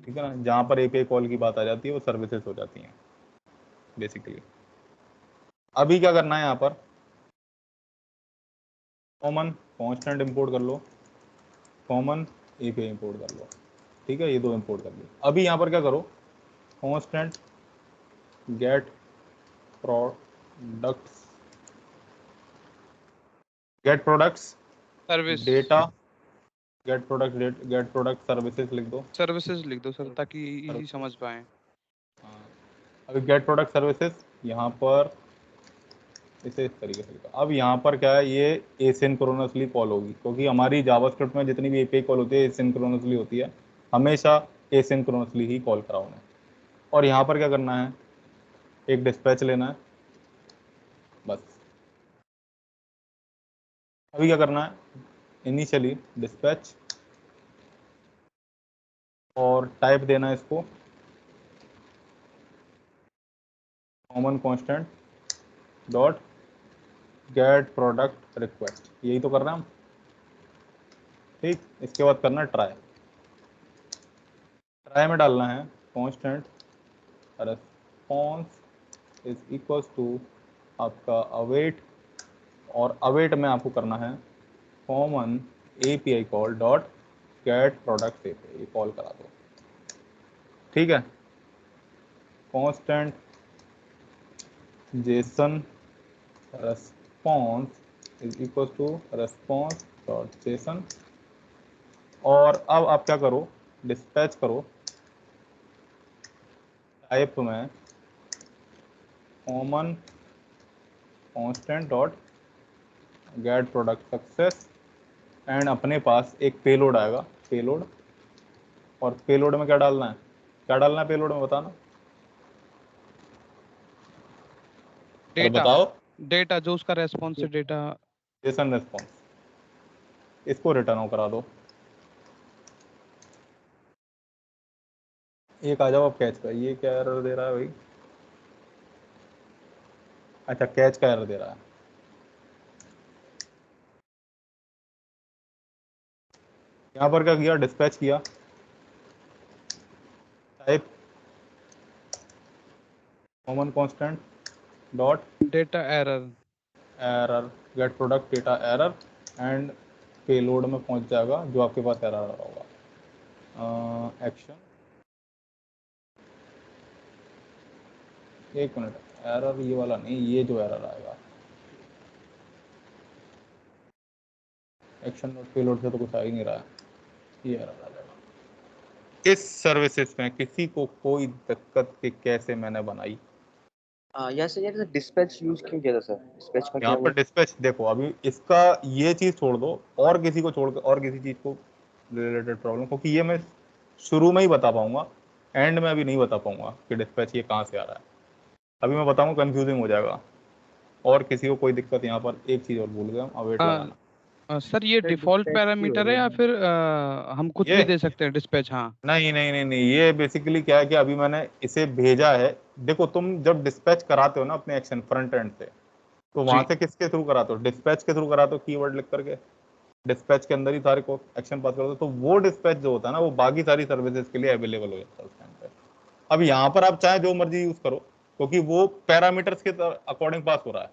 S1: ठीक है ना? जहां पर एपीआई कॉल की बात आ जाती है वो सर्विसेज हो जाती हैं बेसिकली। अभी क्या करना है, यहाँ पर कॉमन कांस्टेंट इंपोर्ट कर लो, कॉमन एपीआई इंपोर्ट कर लो, ठीक है? ये दो इंपोर्ट कर लो। अभी यहाँ पर क्या करो, constant get products, get products
S4: service
S1: data, get product services लिख दो।
S4: सर्विसेज लिख दो सर, ताकि इजी समझ पाए।
S1: हाँ, अभी गेट प्रोडक्ट सर्विसेज यहाँ पर इसे इस तरीके से लिखा। अब यहाँ पर क्या है, ये एसिंक्रोनसली कॉल होगी, क्योंकि हमारी जावास्क्रिप्ट में जितनी भी एपीआई कॉल होती है एसिंक्रोनसली होती है, हमेशा एसिंक्रोनसली ही कॉल कराओ उन्हें। और यहाँ पर क्या करना है, एक डिस्पैच लेना है बस। अभी क्या करना है, इनिशियली डिस्पैच और टाइप देना है इसको common constant dot get product request, यही तो कर रहे हैं हम, ठीक? इसके बाद करना है ट्राई, ट्राई में डालना है constant response is equals to आपका अवेट, और अवेट में आपको करना है common API call dot get product API call करा दो, ठीक है? Constant JSON response is equals to response dot JSON. और अब आप क्या करो, डिस्पैच करो टाइप में common constant dot get product success, and अपने पास एक पेलोड आएगा, पेलोड। और पेलोड में क्या डालना है, क्या डालना है पेलोड में बताना? अरे
S4: डेटा
S1: बताओ,
S4: डेटा जो उसका रेस्पॉन्स है, डेटा
S1: जेसन रेस्पॉन्स, इसको रिटर्न करा दो। एक आ जाओ अब कैच का, ये क्या एरर दे रहा है भाई? अच्छा, कैच का एरर दे रहा है। यहाँ पर क्या किया, डिस्पैच किया type common constant dot
S4: data error.
S1: Error get product data error, and payload में पहुंच जाएगा जो आपके पास एरर आ रहा होगा। एक्शन, एक मिनट, एरर ये वाला नहीं, ये जो एरर आएगा एक्शन डॉट पेलोड से तो कुछ आ ही नहीं रहा है, ये एरर आ जाएगा। इस सर्विसेज में किसी को कोई दिक्कत कि कैसे मैंने बनाई?
S3: यार सर, यार डिस्पैच यूज क्यों किया था सर? डिस्पैच का क्या
S1: यहाँ
S3: वो?
S1: पर डिस्पैच देखो, अभी इसका ये चीज छोड़ दो, और किसी को छोड़ और किसी चीज को रिलेटेड प्रॉब्लम, क्योंकि ये मैं शुरू में ही बता पाऊंगा, एंड में अभी नहीं बता पाऊंगा कि डिस्पैच ये कहाँ से आ रहा है। अभी मैं बताऊंगा कंफ्यूजिंग हो जाएगा। और किसी को कोई दिक्कत, यहाँ पर एक चीज और भूल गए हम, अवेट लगाना।
S4: सर ये
S6: सर
S4: डिफॉल्ट
S6: डिस्पैच की हो
S4: पैरामीटर है
S6: रही
S4: या
S6: है।
S4: फिर हम कुछ
S1: ये
S4: भी दे सकते हैं डिस्पैच? हाँ
S1: नहीं नहीं नहीं नहीं, ये बेसिकली क्या है कि अभी मैंने इसे भेजा है। देखो, तुम जब डिस्पैच कराते हो ना अपने एक्शन फ्रंट एंड से, तो वहां
S4: जी।
S1: से किसके थ्रू कराते हो? डिस्पैच के थ्रू कराते हो, कीवर्ड लिख करके डिस्पैच के अंदर ही सारे को एक्शन पास करते हो। तो वो डिस्पैच जो होता है ना, वो बाकी सारी सर्विसेज के लिए अवेलेबल हो जाता है उस टाइम पे। अब यहाँ पर आप चाहे जो मर्जी यूज करो, क्योंकि वो पैरामीटर्स के अकॉर्डिंग पास हो रहा है,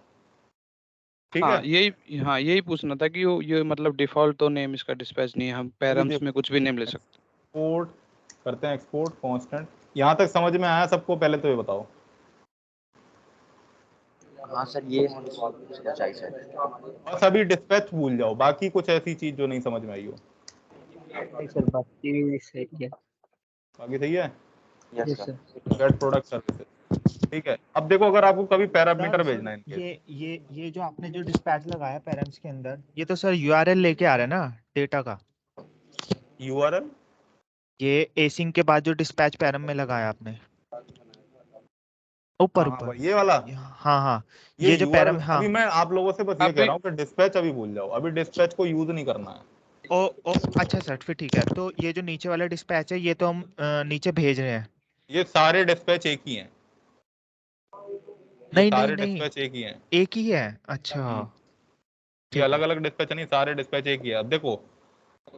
S1: ठीक है?
S4: हाँ यही पूछना था कि ये मतलब डिफॉल्ट तो नेम इसका डिस्पैच नहीं है, हम
S1: अभी
S4: पैरम्स में
S1: देखो,
S4: कुछ भी नेम ले सकते हैं।
S1: एक्सपोर्ट करते हैं, एक्सपोर्ट कांस्टेंट। यहाँ तक समझ में आया सबको? पहले तो ये बताओ।
S3: हाँ सर, ये समझ आई सर।
S1: बस अभी डिस्पैच भूल जाओ, बाकी कुछ ऐसी चीज जो नहीं समझ में आई हो।
S6: नहीं सर, बाकी सही है।
S1: बाकी सही है।
S3: Yes
S6: yes
S3: sir.
S6: Sir.
S1: Get product services, ठीक है? अब देखो, अगर आपको कभी पैरामीटर
S2: सर
S1: भेजना है इनके,
S2: ये जो आपने जो डिस्पैच लगाया पेरेंट्स के अंदर, ये तो सर यूआरएल लेके आ रहा है ना डेटा का?
S1: यूआरएल
S2: ये एसिंग के बाद जो डिस्पैच पैरम में लगाया आपने, ऊपर
S1: हाँ हाँ
S2: ऊपर
S1: भाई, ये वाला,
S2: हाँ हाँ
S1: ये
S2: ये जो
S1: यूआरएल।
S2: पैरामीटर, हाँ
S1: अभी मैं आप लोगों से बस ये कह
S4: अभी
S1: रहा हूँ कि डिस्पैच अभी भूल जाओ, अभी डिस्पैच को यूज नहीं करना है।
S2: ओ अच्छा सर फिर ठीक है। तो ये जो नीचे वाला डिस्पैच है ये तो हम नीचे भेज रहे हैं।
S1: ये सारे डिस्पैच एक ही हैं, ये
S2: नहीं नहीं
S1: सारे
S2: नहीं,
S1: डिस्पैच एक ही हैं।
S2: एक ही है। अच्छा
S1: ये
S2: ठीक
S1: अलग
S2: है।
S1: अलग डिस्पैच नहीं, सारे डिस्पैच एक ही है। अब देखो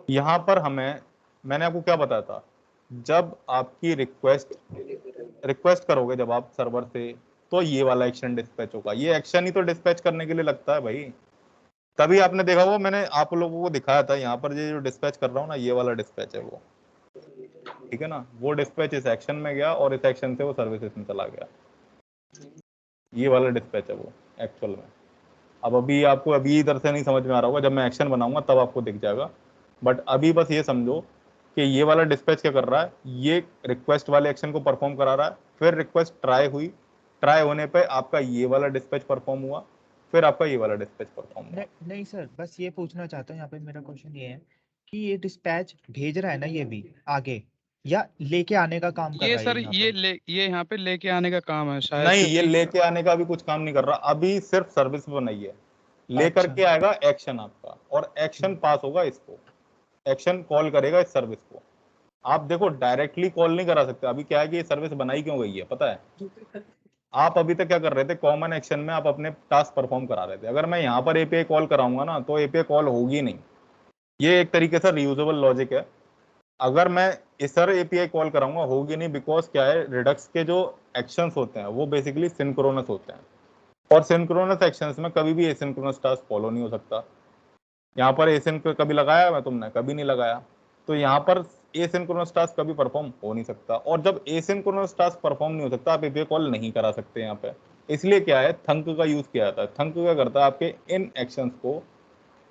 S1: यहाँ पर हमें, मैंने आपको क्या बताया था, जब आपकी रिक्वेस्ट करोगे जब आप सर्वर से, तो ये वाला एक्शन डिस्पैच होगा। ये एक्शन ही तो डिस्पैच करने के लिए लगता है भाई। तभी आपने देखा वो, मैंने आप लोगों को दिखाया था यहाँ पर, ये जो डिस्पैच कर रहा हूँ ना, ये वाला डिस्पैच है वो, ठीक है ना। वो डिस्पैच इस एक्शन में गया और इस एक्शन से वो सर्विसेज में चला गया। ये वाला डिस्पैच है वो एक्चुअल में। अब अभी आपको अभी इधर से नहीं समझ में आ रहा होगा, जब मैं एक्शन बनाऊंगा तब आपको दिख जाएगा। बट अभी बस ये समझो कि ये वाला डिस्पैच क्या कर रहा है, ये रिक्वेस्ट वाले एक्शन को परफॉर्म करा रहा है, फिर रिक्वेस्ट ट्राई हुई, ट्राई होने पे आपका ये वाला डिस्पैच परफॉर्म हुआ, फिर आपका ये वाला डिस्पैच परफॉर्म हुआ।
S2: नहीं सर, बस ये पूछना चाहता हूँ यहाँ पे, मेरा क्वेश्चन ये है कि ये डिस्पैच भेज रहा है ना ये भी आगे, या लेके आने का काम कर
S4: ये
S2: रहा है
S4: सर
S2: ये यहाँ पे?
S4: ये यहाँ पे लेके आने का काम है शायद,
S1: नहीं, ये
S4: क्योंकि
S1: लेके आने का भी कुछ काम नहीं कर रहा, अभी सिर्फ सर्विस बनाई है। लेकर
S2: अच्छा
S1: के आएगा एक्शन आपका, और एक्शन पास होगा इसको, एक्शन कॉल करेगा इस सर्विस को। आप देखो डायरेक्टली कॉल नहीं करा सकते। अभी क्या है कि ये सर्विस बनाई क्यों गई है पता है, आप अभी तक क्या कर रहे थे, कॉमन एक्शन में आप अपने टास्क परफॉर्म करा रहे थे। अगर मैं यहाँ पर एपीआई कॉल कराऊंगा ना, तो एपीआई कॉल होगी नहीं। ये एक तरीके से रीयूजेबल लॉजिक है। अगर मैं इस तरह एपीआई कॉल कराऊंगा, होगी नहीं, बिकॉज क्या है, रिडक्स के जो एक्शंस होते हैं वो बेसिकली सिंक्रोनस होते हैं, और सिंक्रोनस एक्शंस में कभी भी एसिंक्रोनस टास्क फॉलो नहीं हो सकता। यहाँ पर एसिंक कभी लगाया मैं, तुमने कभी नहीं लगाया, तो यहाँ पर एसिंक्रोनस टास्क कभी परफॉर्म हो नहीं सकता। और जब एसिंक्रोनस टास्क परफॉर्म नहीं हो सकता, आप एपीआई कॉल नहीं करा सकते यहाँ पे। इसलिए क्या है, थंक का यूज किया जाता है। थंक क्या करता है, आपके इन एक्शंस को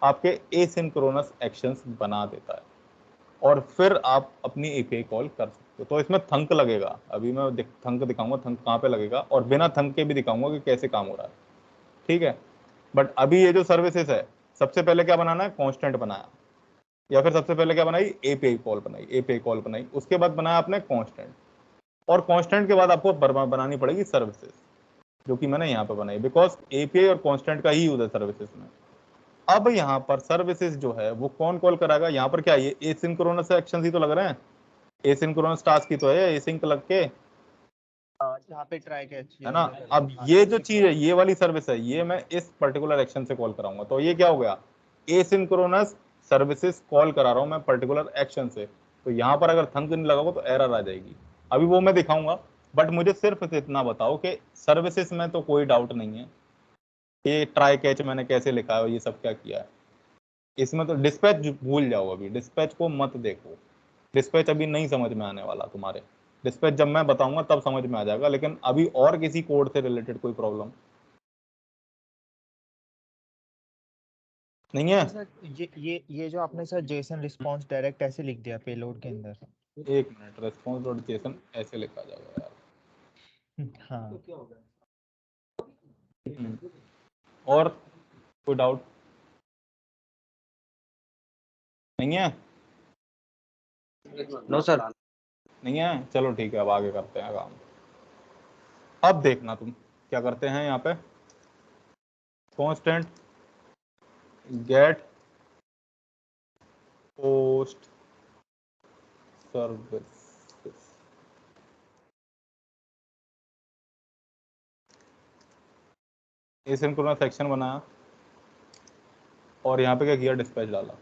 S1: आपके एसिंक्रोनस एक्शंस बना देता है, और फिर आप अपनी एपीआई कॉल कर सकते हो। तो इसमें थंक लगेगा, अभी मैं थंक दिखाऊंगा, थंक कहाँ पे लगेगा, और बिना थंक के भी दिखाऊंगा कि कैसे काम हो रहा है, ठीक है। बट अभी ये जो सर्विसेज है, सबसे पहले क्या बनाना है, कांस्टेंट बनाया, या फिर सबसे पहले क्या बनाई, एपीआई कॉल बनाई, एपीआई कॉल बनाई, उसके बाद बनाया आपने कांस्टेंट, और कांस्टेंट के बाद आपको बनानी पड़ेगी सर्विसेज, जो कि मैंने यहाँ पे बनाई, बिकॉज एपीआई और कांस्टेंट का ही यूज है सर्विसेज में। अब यहाँ पर सर्विसेज जो है वो कौन कॉल कराएगा, यहाँ पर क्या है, ये एसिंक्रोनस एक्शन ही तो लग रहे हैं, एसिंक्रोनस टास्क ही तो है, एसिंक लग के,
S2: जहाँ पे ट्राई कैच ये
S1: है ना।
S2: वाला कर
S1: अब
S2: हाँ
S1: ये जो
S2: ठीक
S1: चीज है, ये वाली सर्विस है, ये मैं इस पर्टिकुलर एक्शन से कॉल कराऊंगा, तो ये क्या हो गया, एसिंक्रोनस सर्विसेज कॉल करा रहा हूं मैं पर्टिकुलर एक्शन से। तो यहाँ पर अगर थंक नहीं लगाओगे तो एरर आ जाएगी, अभी वो मैं दिखाऊंगा। बट मुझे सिर्फ इतना बताओ कि सर्विसेज में तो कोई डाउट नहीं है, ये ट्राई कैच मैंने कैसे लिखा है, ये सब क्या किया है। इसमें तो डिस्पैच भूल जाओ, अभी डिस्पैच को मत देखो, डिस्पैच अभी नहीं समझ में आने वाला तुम्हारे। डिस्पैच जब मैं बताऊंगा तब समझ में आ जाएगा, लेकिन अभी और किसी कोड से रिलेटेड कोई प्रॉब्लम नहीं है।
S2: तो सर ये जो आपने सर जेसन रिस्पांस डायरेक्ट ऐसे लिख दिया पेलोड के अंदर।
S1: एक मिनट, रेस्पॉन्स डॉट जेसन ऐसे लिखा जाएगा यार।
S2: हाँ
S1: और कोई डाउट नहीं है,
S3: नो सर।
S1: नहीं है, चलो ठीक है, अब आगे करते हैं काम। अब देखना तुम क्या करते हैं यहाँ पे, constant get post service, asynchronous section बनाया, और यहाँ पे क्या किया, डिस्पैच डाला।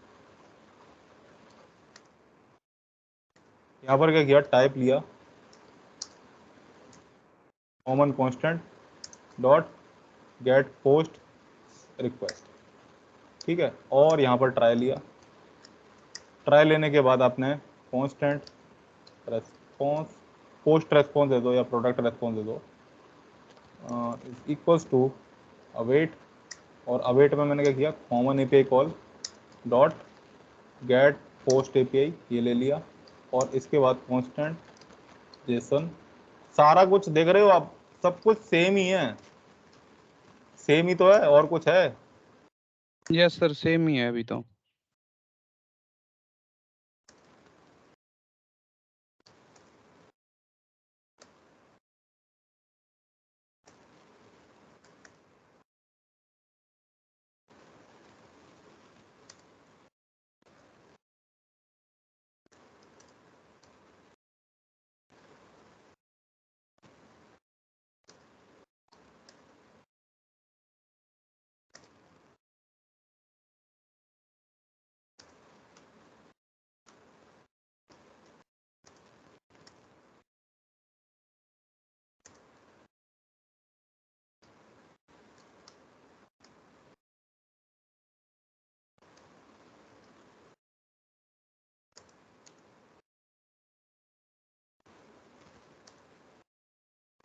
S1: यहाँ पर क्या किया, टाइप लिया common constant dot get post request, ठीक है, और यहाँ पर ट्राई लिया। ट्राई लेने के बाद आपने कांस्टेंट रेस्पॉन्स, पोस्ट रेस्पॉन्स दे दो या प्रोडक्ट रेस्पॉन्स दे दो, इक्वल्स टू अवेट, और अवेट में मैंने क्या किया, common API call dot get post API, ये ले लिया, और इसके बाद कांस्टेंट जेसन। सारा कुछ देख रहे हो आप, सब कुछ सेम ही है, सेम ही तो है, और कुछ है।
S4: यस सर सेम ही है अभी तो।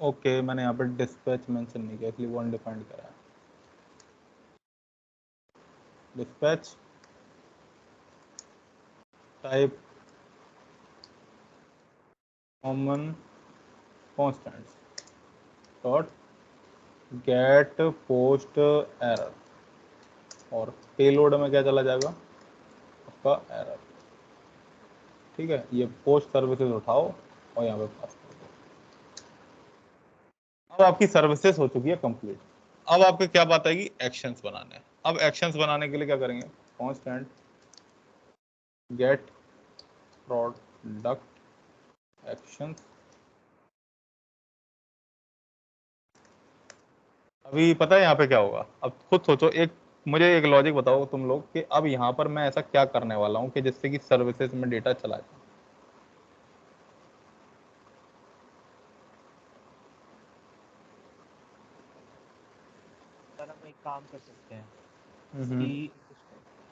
S1: ओके मैंने यहाँ पे डिस्पैच मेंशन नहीं किया इसलिए वो अनडिफाइंड करा है। Dispatch type common constants dot get post error और पेलोड में क्या चला जाएगा आपका एरर। ठीक है, ये पोस्ट सर्विसेज उठाओ और यहाँ पे पास कर दो। अब आपकी सर्विसेज हो चुकी है कंप्लीट। अब आपके क्या बात आएगी, एक्शंस बनाने। अब एक्शंस बनाने के लिए क्या करेंगे, कांस्टेंट गेट प्रोडक्ट एक्शंस। अभी पता है यहाँ पे क्या होगा, अब खुद सोचो, एक मुझे एक लॉजिक बताओ तुम लोग कि अब यहाँ पर मैं ऐसा क्या करने वाला हूँ कि जिससे कि सर्विसेज में डेटा चला जाए।
S2: सर हम एक काम कर सकते हैं कि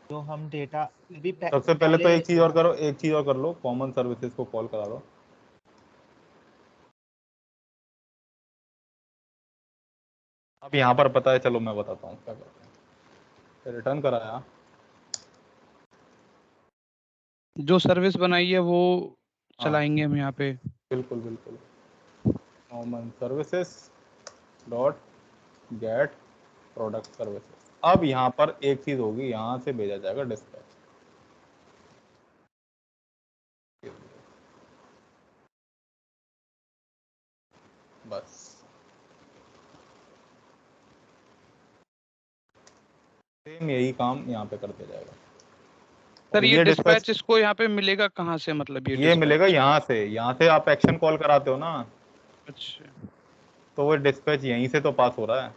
S2: जो हम डेटा अभी
S1: सबसे पहले तो एक चीज और करो, एक चीज और कर लो, कॉमन सर्विसेज को कॉल करा दो। अब यहाँ पर पता है, चलो मैं बताता हूँ क्या करते हैं। रिटर्न कराया,
S4: जो सर्विस बनाई है वो चलाएंगे हम यहाँ पे।
S1: बिल्कुल बिल्कुल, common services dot get product services. अब यहाँ पर एक चीज होगी, यहाँ से भेजा जाएगा डिस्पैच। बस सेम यही काम यहाँ पे करते जाएगा।
S4: सर ये डिस्पैच इसको यहाँ पे मिलेगा कहाँ से, मतलब
S1: ये मिलेगा यहाँ से आप एक्शन कॉल कराते हो ना।
S4: अच्छा,
S1: तो वो डिस्पैच यहीं से तो पास हो रहा है।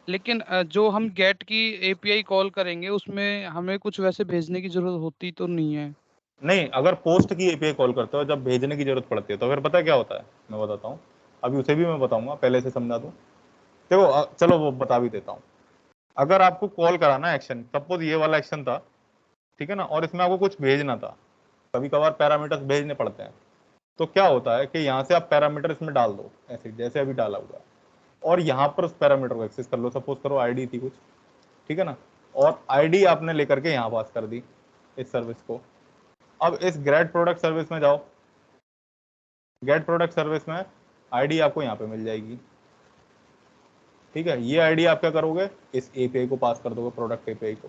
S4: लेकिन जो हम गेट की एपीआई कॉल करेंगे उसमें हमें कुछ वैसे भेजने की जरूरत होती तो नहीं है?
S1: नहीं, अगर पोस्ट की एपीआई कॉल करते हो जब भेजने की जरूरत पड़ती है तो फिर पता है क्या होता है, मैं बताता हूँ। अभी उसे भी मैं बताऊंगा, पहले से समझा दूं। देखो चलो वो बता भी देता हूँ। अगर आपको कॉल कराना एक्शन, सपोज ये वाला एक्शन था, ठीक है ना, और इसमें आपको कुछ भेजना था, कभी कभार पैरामीटर्स भेजने पड़ते हैं, तो क्या होता है कि यहाँ से आप पैरामीटर इसमें डाल दो, ऐसे जैसे अभी डाला हुआ है, और यहाँ पर उस पैरामीटर को एक्सेस कर लो। सपोज करो आईडी थी कुछ, ठीक है ना, और आईडी आपने लेकर के यहाँ पास कर दी इस सर्विस को। अब इस गेट प्रोडक्ट सर्विस में जाओ, गेट प्रोडक्ट सर्विस में आईडी आपको यहाँ पे मिल जाएगी। ठीक है, ये आईडी आप क्या करोगे, इस एपीआई को पास कर दोगे, प्रोडक्ट एपीआई को।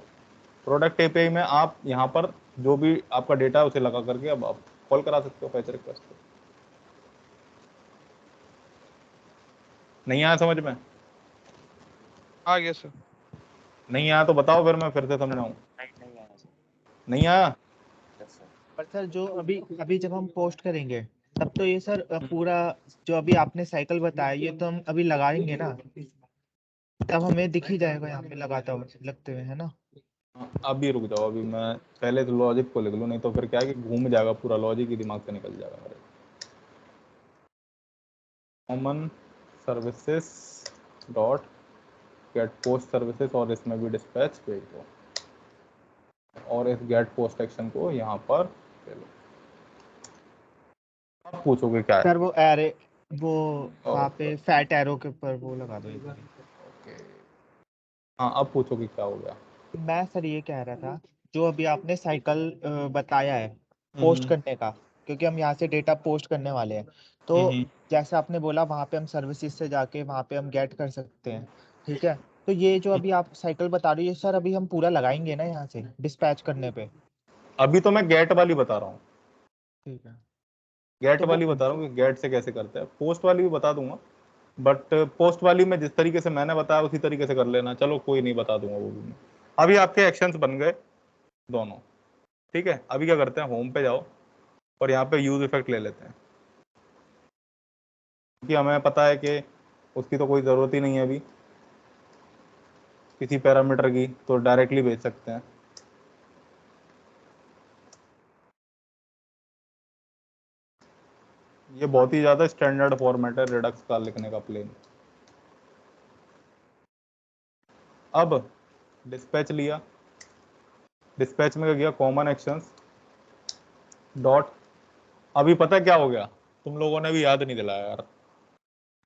S1: प्रोडक्ट एपीआई में आप यहाँ पर जो भी आपका डेटा है उसे लगा करके अब आप कॉल करा सकते हो फैच रिक्वेस्ट को। नहीं आया समझ में?
S4: आ गया सर।
S1: नहीं आया तो बताओ, फिर मैं फिर से समझाऊं।
S3: नहीं आया सर।
S1: नहीं आया?
S2: पर सर जो अभी अभी जब हम पोस्ट करेंगे तब तो ये सर पूरा जो अभी आपने साइकिल बताया ये तो हम अभी लगाएंगे ना, तब हमें दिख ही जाएगा यहाँ पे लगाता हुआ लगते हुए, है ना?
S1: अभी रुक जाओ, अभी मैं पहले तो लॉजिक को लिख लूं, नहीं तो फिर क्या है कि घूम जाएगा पूरा लॉजिक ही, दिमाग से निकल जाएगा मेरे। Common services dot get post services, और इसमें भी डिस्पैच भेज दो, और इस गेट पोस्ट एक्शन को यहाँ पर ले लो। अब पूछोगे क्या है?
S2: सर वो एरे वो वहाँ पे फैट एरो के ऊपर वो लगा दो।
S1: ओके, हाँ अब पूछोगे क्या हो गया।
S2: मैं सर ये कह रहा था, जो अभी आपने साइकिल बताया है पोस्ट करने का, क्योंकि हम यहाँ से डेटा पोस्ट करने वाले हैं, तो जैसे आपने बोला वहाँ पे हम सर्विसेज से जाके वहाँ पे हम गेट कर सकते हैं, ठीक है? तो ये जो अभी आप साइकिल बता रहे हो ये सर अभी हम पूरा लगाएंगे ना यहाँ से डिस्पैच करने पे?
S1: अभी तो मैं गेट वाली बता रहा हूँ,
S2: ठीक है,
S1: गेट
S2: तो
S1: वाली बता रहा हूँ कि गेट से कैसे करते हैं। पोस्ट वाली भी बता दूंगा, बट पोस्ट वाली में जिस तरीके से मैंने बताया उसी तरीके से कर लेना। चलो कोई नहीं, बता दूंगा वो भी मैं। अभी आपके एक्शंस बन गए दोनों, ठीक है। अभी क्या करते हैं, होम पे जाओ और यहाँ पे यूज इफेक्ट ले लेते हैं, क्योंकि हमें पता है कि उसकी तो कोई ज़रूरत ही नहीं है अभी किसी पैरामीटर की, तो डायरेक्टली भेज सकते हैं। ये बहुत ही ज़्यादा स्टैंडर्ड फॉर्मेट है रिडक्स का लिखने का, प्लेन। अब डिस्पैच लिया, डिस्पैच में क्या किया, कॉमन एक्शंस डॉट, अभी पता क्या हो गया, तुम लोगों ने भी याद नहीं दिलाया यार।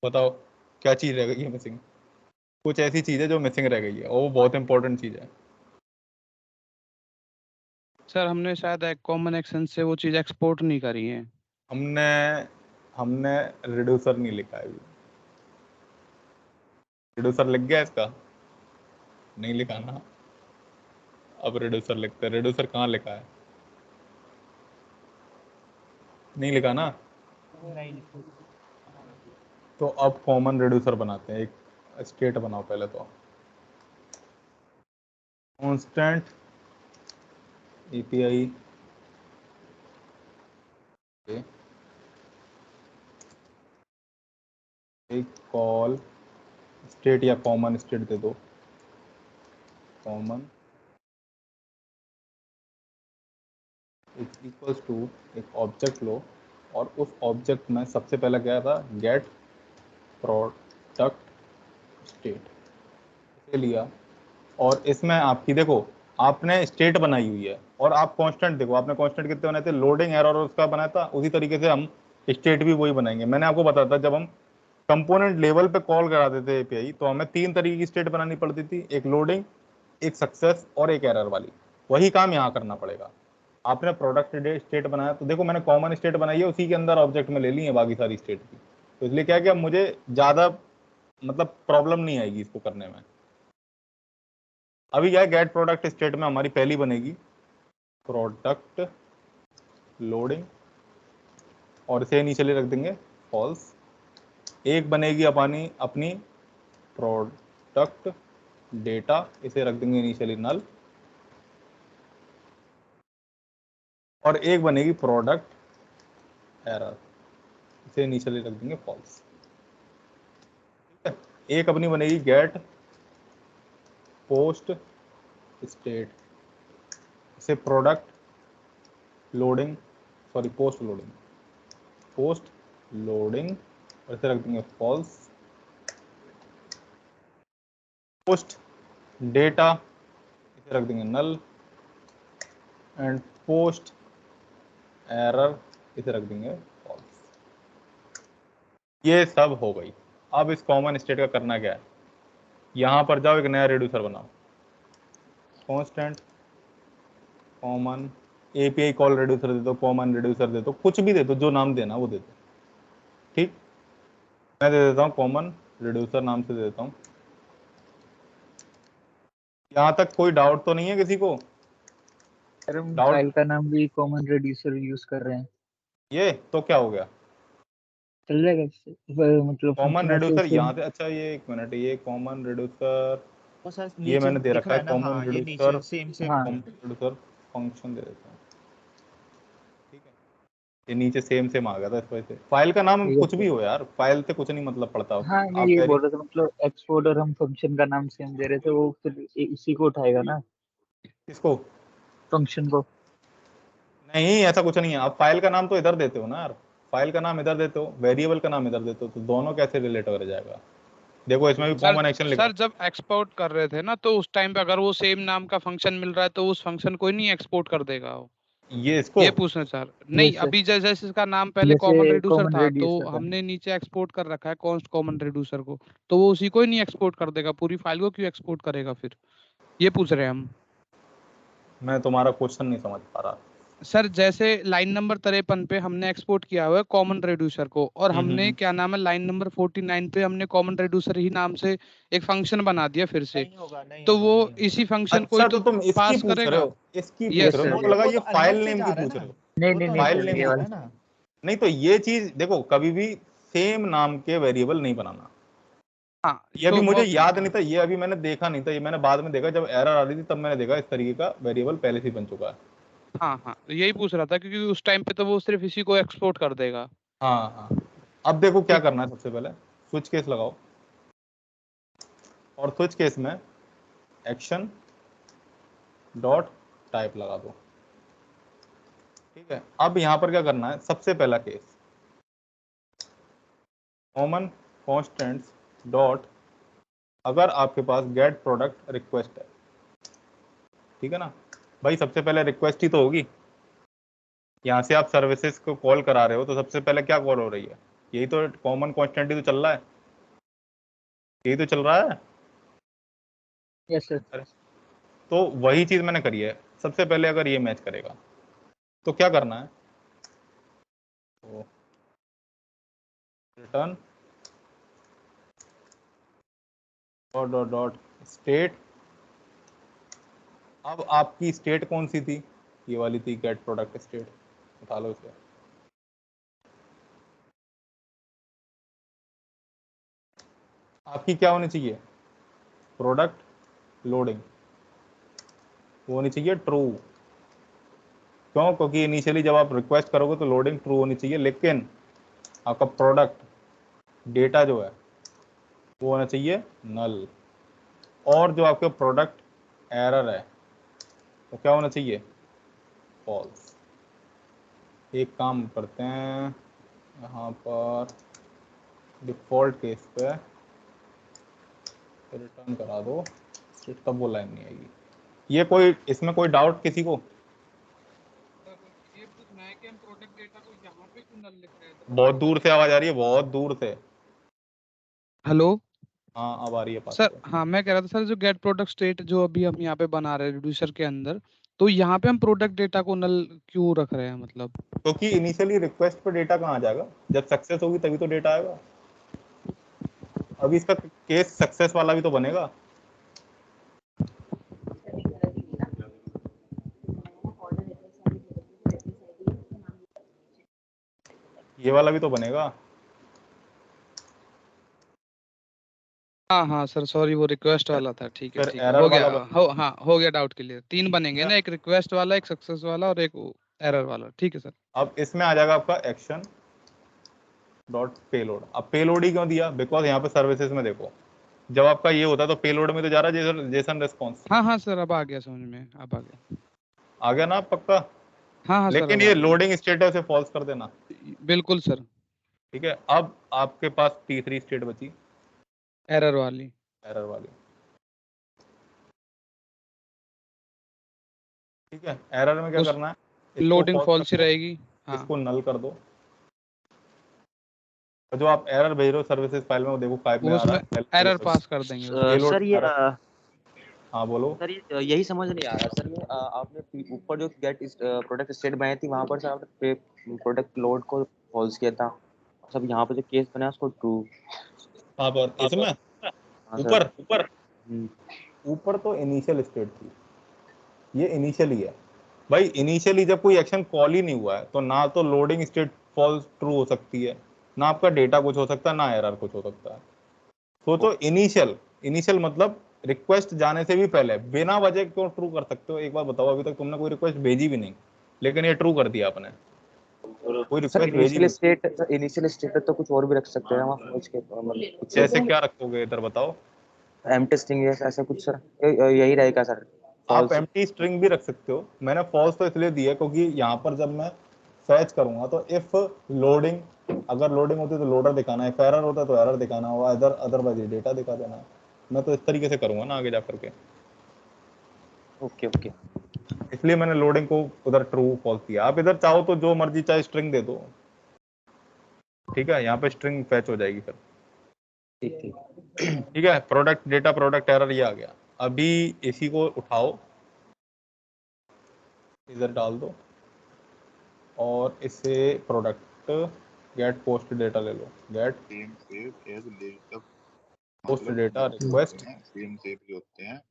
S1: बताओ क्या चीज रह गई है मिसिंग? कुछ ऐसी चीज है जो मिसिंग रह गई है और वो बहुत इंपॉर्टेंट चीज है।
S4: सर हमने शायद एक कॉमन एक्शन से वो चीज एक्सपोर्ट नहीं करी है।
S1: हमने हमने रिड्यूसर नहीं लिखा है अभी। रिड्यूसर लिख गया इसका? नहीं लिखा ना। अब रिड्यूसर लिखते हैं। रिड्यूसर कहाँ लिखा है? नहीं लिखा ना।
S2: नहीं
S1: तो अब कॉमन रिड्यूसर बनाते हैं। एक स्टेट बनाओ पहले तो। कांस्टेंट एपीआई एक कॉल स्टेट या कॉमन स्टेट दे दो। कॉमन इक्वल्स टू एक ऑब्जेक्ट लो और उस ऑब्जेक्ट में सबसे पहला क्या था? गेट प्रोडक्ट स्टेट इसे लिया। और इसमें आपकी देखो आपने स्टेट बनाई हुई है और आप कांस्टेंट देखो आपने कांस्टेंट कितने बनाए थे? लोडिंग एरर उसका बनाया था। उसी तरीके से हम स्टेट भी वही बनाएंगे। मैंने आपको बताया था जब हम कंपोनेंट लेवल पे कॉल कराते थे एपीआई तो हमें 3 तरीके की स्टेट बनानी पड़ती थी, एक लोडिंग, एक सक्सेस और एक एरर वाली। वही काम यहाँ करना पड़ेगा। आपने प्रोडक्ट स्टेट बनाया तो देखो मैंने कॉमन स्टेट बनाई है, उसी के अंदर ऑब्जेक्ट में ले ली है बाकी सारी स्टेट की। तो इसलिए क्या है कि अब मुझे ज्यादा मतलब प्रॉब्लम नहीं आएगी इसको करने में। अभी क्या है गेट प्रोडक्ट स्टेट में हमारी पहली बनेगी प्रोडक्ट लोडिंग और इसे इनिशियली रख देंगे फॉल्स। एक बनेगी अपनी अपनी प्रोडक्ट डेटा, इसे रख देंगे इनिशियली नल। और एक बनेगी प्रोडक्ट एरर, इसे इनिशियली रख देंगे फॉल्स। ठीक है। एक अपनी बनेगी गेट पोस्ट स्टेट, इसे product loading sorry post loading और इसे रख देंगे फॉल्स। पोस्ट डेटा इसे रख देंगे नल एंड पोस्ट एरर इसे रख देंगे फॉल्स। ये सब हो गई। अब इस कॉमन स्टेट का करना क्या है? यहां पर जाओ एक नया रिड्यूसर बनाओ। Constant common API call reducer दे दो, कॉमन रिड्यूसर दे दो, कुछ भी दे दो, जो नाम देना वो दे दो। ठीक, मैं दे देता हूं कॉमन रिड्यूसर नाम से दे देता हूं। यहां तक कोई डाउट तो नहीं है किसी को?
S6: सर हम
S1: डाउट?
S6: फाइल का नाम भी कॉमन रिड्यूसर यूज कर रहे हैं,
S1: ये तो क्या हो गया?
S6: चल जाएगा इससे? मतलब
S1: कॉमन
S6: फंक्शन ऐसे
S1: रिड्यूसर
S6: सेम।
S1: यहाँ से, अच्छा ये एक मिनट, ये कॉमन रिड्यूसर
S2: वो सर
S1: ये
S2: नीचे
S1: मैंने दे
S2: दिख
S1: रखा
S2: रहा
S1: है
S2: है ना,
S1: कॉमन
S2: हाँ ये
S1: रिड्यूसर।
S2: नीचे सेम
S6: हाँ
S1: कॉमन रिड्यूसर फंक्शन दे देता हूँ। ये नीचे सेम सेम आ गया था इस वजह से। फाइल का नाम
S6: ठीक है
S1: कुछ भी
S6: सर।
S1: हो यार, फाइल से कुछ नहीं मतलब पड़ता।
S6: हाँ मैं
S1: आप
S6: ये
S1: कह रही
S6: बोल रहा था, मतलब एक्सपोर्ट और हम फंक्शन का नाम सेम दे रहे थे, वो फिर इसी को उठाएगा ना,
S1: किसको?
S6: फंक्शन को।
S1: नहीं ऐसा कुछ नहीं है। आप फाइल का नाम तो इधर देते हो ना यार, फाइल का नाम इधर देते हो, वेरिएबल का नाम इधर देते हो, तो दोनों कैसे रिलेट हो जाएगा? देखो इसमें भी
S4: सर
S1: कॉमन एक्शन लिखा
S4: सर जब एक्सपोर्ट कर रहे थे ना तो उस टाइम पे अगर वो सेम नाम का फंक्शन मिल रहा है तो उस फंक्शन को ही नहीं एक्सपोर्ट कर देगा वो।
S1: है। ये इसको
S4: ये पूछना चाह रहे नहीं,
S6: जैसे
S4: अभी जैसे जैसे इसका नाम पहले कॉमन
S6: जैसे
S4: रिड्यूसर
S6: कॉमन
S4: था तो
S6: रिड्यूसर का।
S4: हमने नीचे एक्सपोर्ट कर रखा है कॉन्स्ट कॉमन रिड्यूसर को, तो वो उसी को ही नहीं एक्सपोर्ट कर देगा, पूरी फाइल को क्यों एक्सपोर्ट करेगा फिर? ये पूछ रहे हैं हम।
S1: मैं तुम्हारा क्वेश्चन नहीं समझ पा रहा।
S4: सर जैसे लाइन नंबर 53 पे हमने एक्सपोर्ट किया हुआ है कॉमन रिड्यूसर को, और हमने क्या नाम है लाइन नंबर 49 पे हमने कॉमन रिड्यूसर ही नाम से एक फंक्शन बना दिया फिर से,
S2: नहीं होगा, नहीं
S4: तो
S2: होगा,
S4: वो
S2: नहीं होगा।
S4: इसी फंक्शन को ही
S1: अच्छा तो
S4: तो
S1: तुम इसकी
S4: पास
S1: पूछ रहे
S4: करेगा।
S1: हो, इसकी पूछ
S6: यस
S1: रहे
S4: यस
S1: हो?
S6: सर,
S1: मेरे को
S2: वो
S6: यस।
S1: लगा
S2: वो
S1: ये
S2: तो अलग
S1: फाइल
S2: से
S1: नेम
S2: जा
S1: की
S2: रहा है
S1: पूछ
S2: ना,
S1: रहे हो।
S6: नहीं
S2: वो
S6: नहीं
S2: तो
S6: नहीं
S2: अलग
S1: फाइल
S6: सर,
S2: से
S1: नेम
S6: ये
S2: जा
S1: की
S2: रहा
S6: वाला।
S2: है ना।
S1: नहीं तो ये चीज देखो कभी भी सेम नाम के वेरिएबल नहीं बनाना।
S4: हाँ
S1: ये अभी
S4: तो
S1: मुझे याद नहीं था, ये अभी मैंने देखा नहीं था, ये मैंने बाद में देखा जब एरर आ रही थी तब मैंने देखा इस तरीके का वेरिएबल पहले से ही बन चुका है।
S4: हाँ हाँ तो यही पूछ रहा था क्योंकि उस टाइम पे तो वो सिर्फ इसी को एक्सपोर्ट कर देगा।
S1: हाँ हाँ। अब देखो क्या
S4: ठीक है।
S1: करना है, सबसे पहले स्विच केस लगाओ और स्विच केस में एक्शन डॉट टाइप लगा दो। ठीक है। अब यहां पर क्या करना है, सबसे पहला केस कॉमन कॉन्स्टेंट्स डॉट, अगर आपके पास गेट प्रोडक्ट रिक्वेस्ट है, ठीक है ना भाई, सबसे पहले रिक्वेस्ट ही तो होगी। यहां से आप सर्विसेज को कॉल करा रहे हो तो सबसे पहले क्या कॉल हो रही है? यही तो कॉमन कांस्टेंट ही तो चल रहा है, यही तो चल रहा है।
S6: Yes sir.
S1: तो वही चीज मैंने करी है। सबसे पहले अगर ये मैच करेगा तो क्या करना है, तो return dot dot dot state. अब आपकी स्टेट कौन सी थी, ये वाली थी गेट प्रोडक्ट स्टेट, उठा लो इसे। आपकी क्या होनी चाहिए, प्रोडक्ट लोडिंग वो होनी चाहिए ट्रू। क्यों, क्योंकि इनिशियली जब आप रिक्वेस्ट करोगे तो लोडिंग ट्रू होनी चाहिए, लेकिन आपका प्रोडक्ट डेटा जो है वो होना चाहिए नल। और जो आपके प्रोडक्ट एरर है तो क्या होना चाहिए, फॉल्स। एक काम करते हैं, यहाँ पर डिफॉल्ट केस पे रिटर्न करा दो, तब वो लाइन नहीं आएगी। ये कोई इसमें कोई डाउट किसी को?
S4: सर ये पूछना है कि हम प्रोडक्ट डेटा को यहाँ पे क्यों नल लिख रहे हैं?
S1: बहुत दूर से आवाज आ रही है, बहुत दूर से।
S4: हेलो
S1: हाँ अब आ रही है पास
S4: सर,
S1: पे।
S4: हाँ मैं कह रहा था सर, जो गेट प्रोडक्ट स्टेट जो अभी हम यहाँ पे बना रहे हैं रिड्यूसर के अंदर, तो यहाँ पे हम प्रोडक्ट डेटा को नल क्यों रख रहे हैं मतलब?
S1: क्योंकि इनिशियली रिक्वेस्ट पे डेटा कहाँ आ जाएगा, जब सक्सेस होगी तभी तो डेटा आएगा। अभी इसका केस सक्सेस वाला भी तो बनेगा। ये वाला भी तो बनेगा।
S4: हाँ हाँ सर सॉरी, वो रिक्वेस्ट वाला था। ठीक है
S1: फिर
S4: ठीक है,
S1: एरर
S4: हो गया।
S1: वाला
S4: हाँ हो गया, डाउट क्लियर। 3 बनेंगे ना, एक रिक्वेस्ट वाला, एक सक्सेस वाला और एक एरर वाला। ठीक है सर।
S1: अब इसमें आ जाएगा आपका एक्शन डॉट पेलोड। अब पेलोड ही क्यों दिया, बिकॉज यहाँ पे सर्विसेज में देखो, जब आपका ये होता है तो पेलोड में तो जा रहा है जेसन रेस्पॉन्स।
S4: हाँ हाँ सर, अब आ गया समझ में, अब आ गया।
S1: आ गया ना आप पक्का?
S4: हाँ हाँ सर,
S1: लेकिन
S4: अब आ
S1: ये
S4: गया।
S1: लोडिंग स्टेटस से फॉल्स कर देना।
S4: बिल्कुल सर।
S1: ठीक है, अब आपके पास तीसरी स्टेट बची
S4: एरर वाली।
S1: एरर वाली। ठीक है, एरर में क्या
S4: उस
S1: करना है, इसको
S4: लोडिंग
S1: फॉल्स कर
S4: फॉल्स ही
S1: दो,
S4: रहेगी। हाँ
S1: इसको नल कर दो। और जो आप एरर भेज रहे हो सर्विसेज फाइल में, वो देखो 5 में
S4: वो
S1: आ रहा
S4: उसमें
S1: है
S4: एरर पास कर देंगे उसमें।
S1: पेलोड
S3: सर ये
S1: एरर। हाँ बोलो।
S3: सर ये यही समझ नहीं आ रहा सर। ये आपने ऊपर जो गेट प्रोडक्ट स्टेट बनाई थी वहां पर सर आपने प्रोडक्ट लोड को फॉल्स किया था। सब यहाँ पर जो केस बना है उसको ट्रू।
S1: हाँ पर इसमें
S3: हाँ सर।
S1: ऊपर ऊपर ऊपर तो इनिशियल स्टेट थी, ये इनिशियली है भाई। इनिशियली जब कोई एक्शन कॉल ही नहीं हुआ है तो ना तो लोडिंग स्टेट फॉल्स ट्रू हो सकती है, ना आपका डेटा कुछ हो सकता है, ना एरर कुछ हो सकता है। सोचो इनिशियल, इनिशियल मतलब रिक्वेस्ट जाने से भी पहले बिना वजह क्यों ट्रू कर सकते हो, एक बार बताओ। अभी तक तुमने कोई रिक्वेस्ट भेजी भी नहीं, लेकिन ये ट्रू कर दिया आपने। कोई
S3: सर
S1: रिक्वेस्ट भेजी भी
S3: इनिशियल स्टेट तो कुछ और भी रख सकते हैं वहाँ फॉल्स के मतलब
S1: नहीं,
S3: कुछ
S1: जैसे क्या रखोगे इधर बताओ।
S3: एम्प्टी स्ट्रिंग ऐसा कुछ सर। यही रहेगा सर
S1: आप
S3: फॉल्स।
S1: एम्प्टी स्ट्रिंग भी रख सकते हो। मैंने फॉल्स तो इसलिए दिया क्योंकि यहाँ पर जब मैं फैच करूंगा तो इफ लोडिंग, अगर लोडिंग होती है तो लोडर दिखाना है, इफ एरर होता है तो एरर दिखाना होगा, इधर अदरवाइज डेटा दिखा देना है। मैं तो इस तरीके से करूंगा ना आगे जा करके,
S3: ओके ओके।
S1: इसलिए मैंने लोडिंग को उधर ट्रू फॉल्स दिया। आप इधर चाहो तो जो मर्जी चाहे स्ट्रिंग दे दो। ठीक है, यहाँ पे स्ट्रिंग फैच हो जाएगी फिर।
S3: ठीक ठीक।
S1: ठीक है, प्रोडक्ट डेटा प्रोडक्ट एरर ये आ गया। अभी इसी को उठाओ, इधर डाल दो और इससे प्रोडक्ट गेट पोस्ट डेटा ले लो। गेट
S7: सेम सेव एज लेटअप
S1: पोस्ट
S7: मतलब
S1: डेटा
S7: जो
S1: रिक्वेस्ट
S7: होते हैं सेम सेव जो होते हैं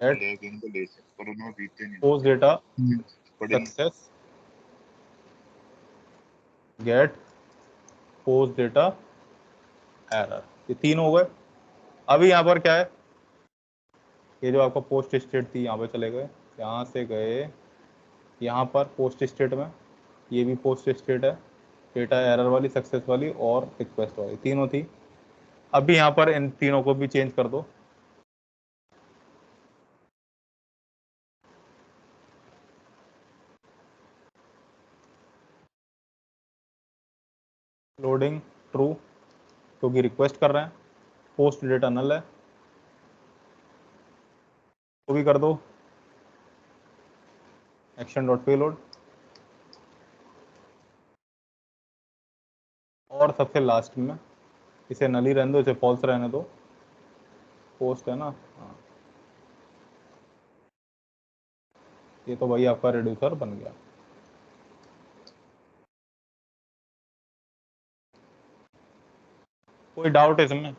S1: गेट
S7: लेग इनको ले सकते पर उन्हें बीते नहीं
S1: post data
S7: but in
S1: success gate post data error, ये 3 हो गए। अभी यहाँ पर क्या है, ये जो आपका पोस्ट स्टेट थी यहाँ पे चले गए, यहाँ से गए यहाँ पर पोस्ट स्टेट में, ये भी पोस्ट स्टेट है, डेटा एरर वाली, सक्सेस वाली और रिक्वेस्ट वाली, तीनों थी। अभी यहाँ पर इन तीनों को भी चेंज कर दो। लोडिंग ट्रू क्योंकि रिक्वेस्ट कर रहे हैं, पोस्ट डेटा नल है, वो भी कर दो एक्शन डॉट पेलोड। और सबसे लास्ट में इसे नल ही रहने दो, इसे फॉल्स रहने दो, पोस्ट है ना, हाँ, ये तो भाई आपका रिड्यूसर बन गया। कोई डाउट है इसमें?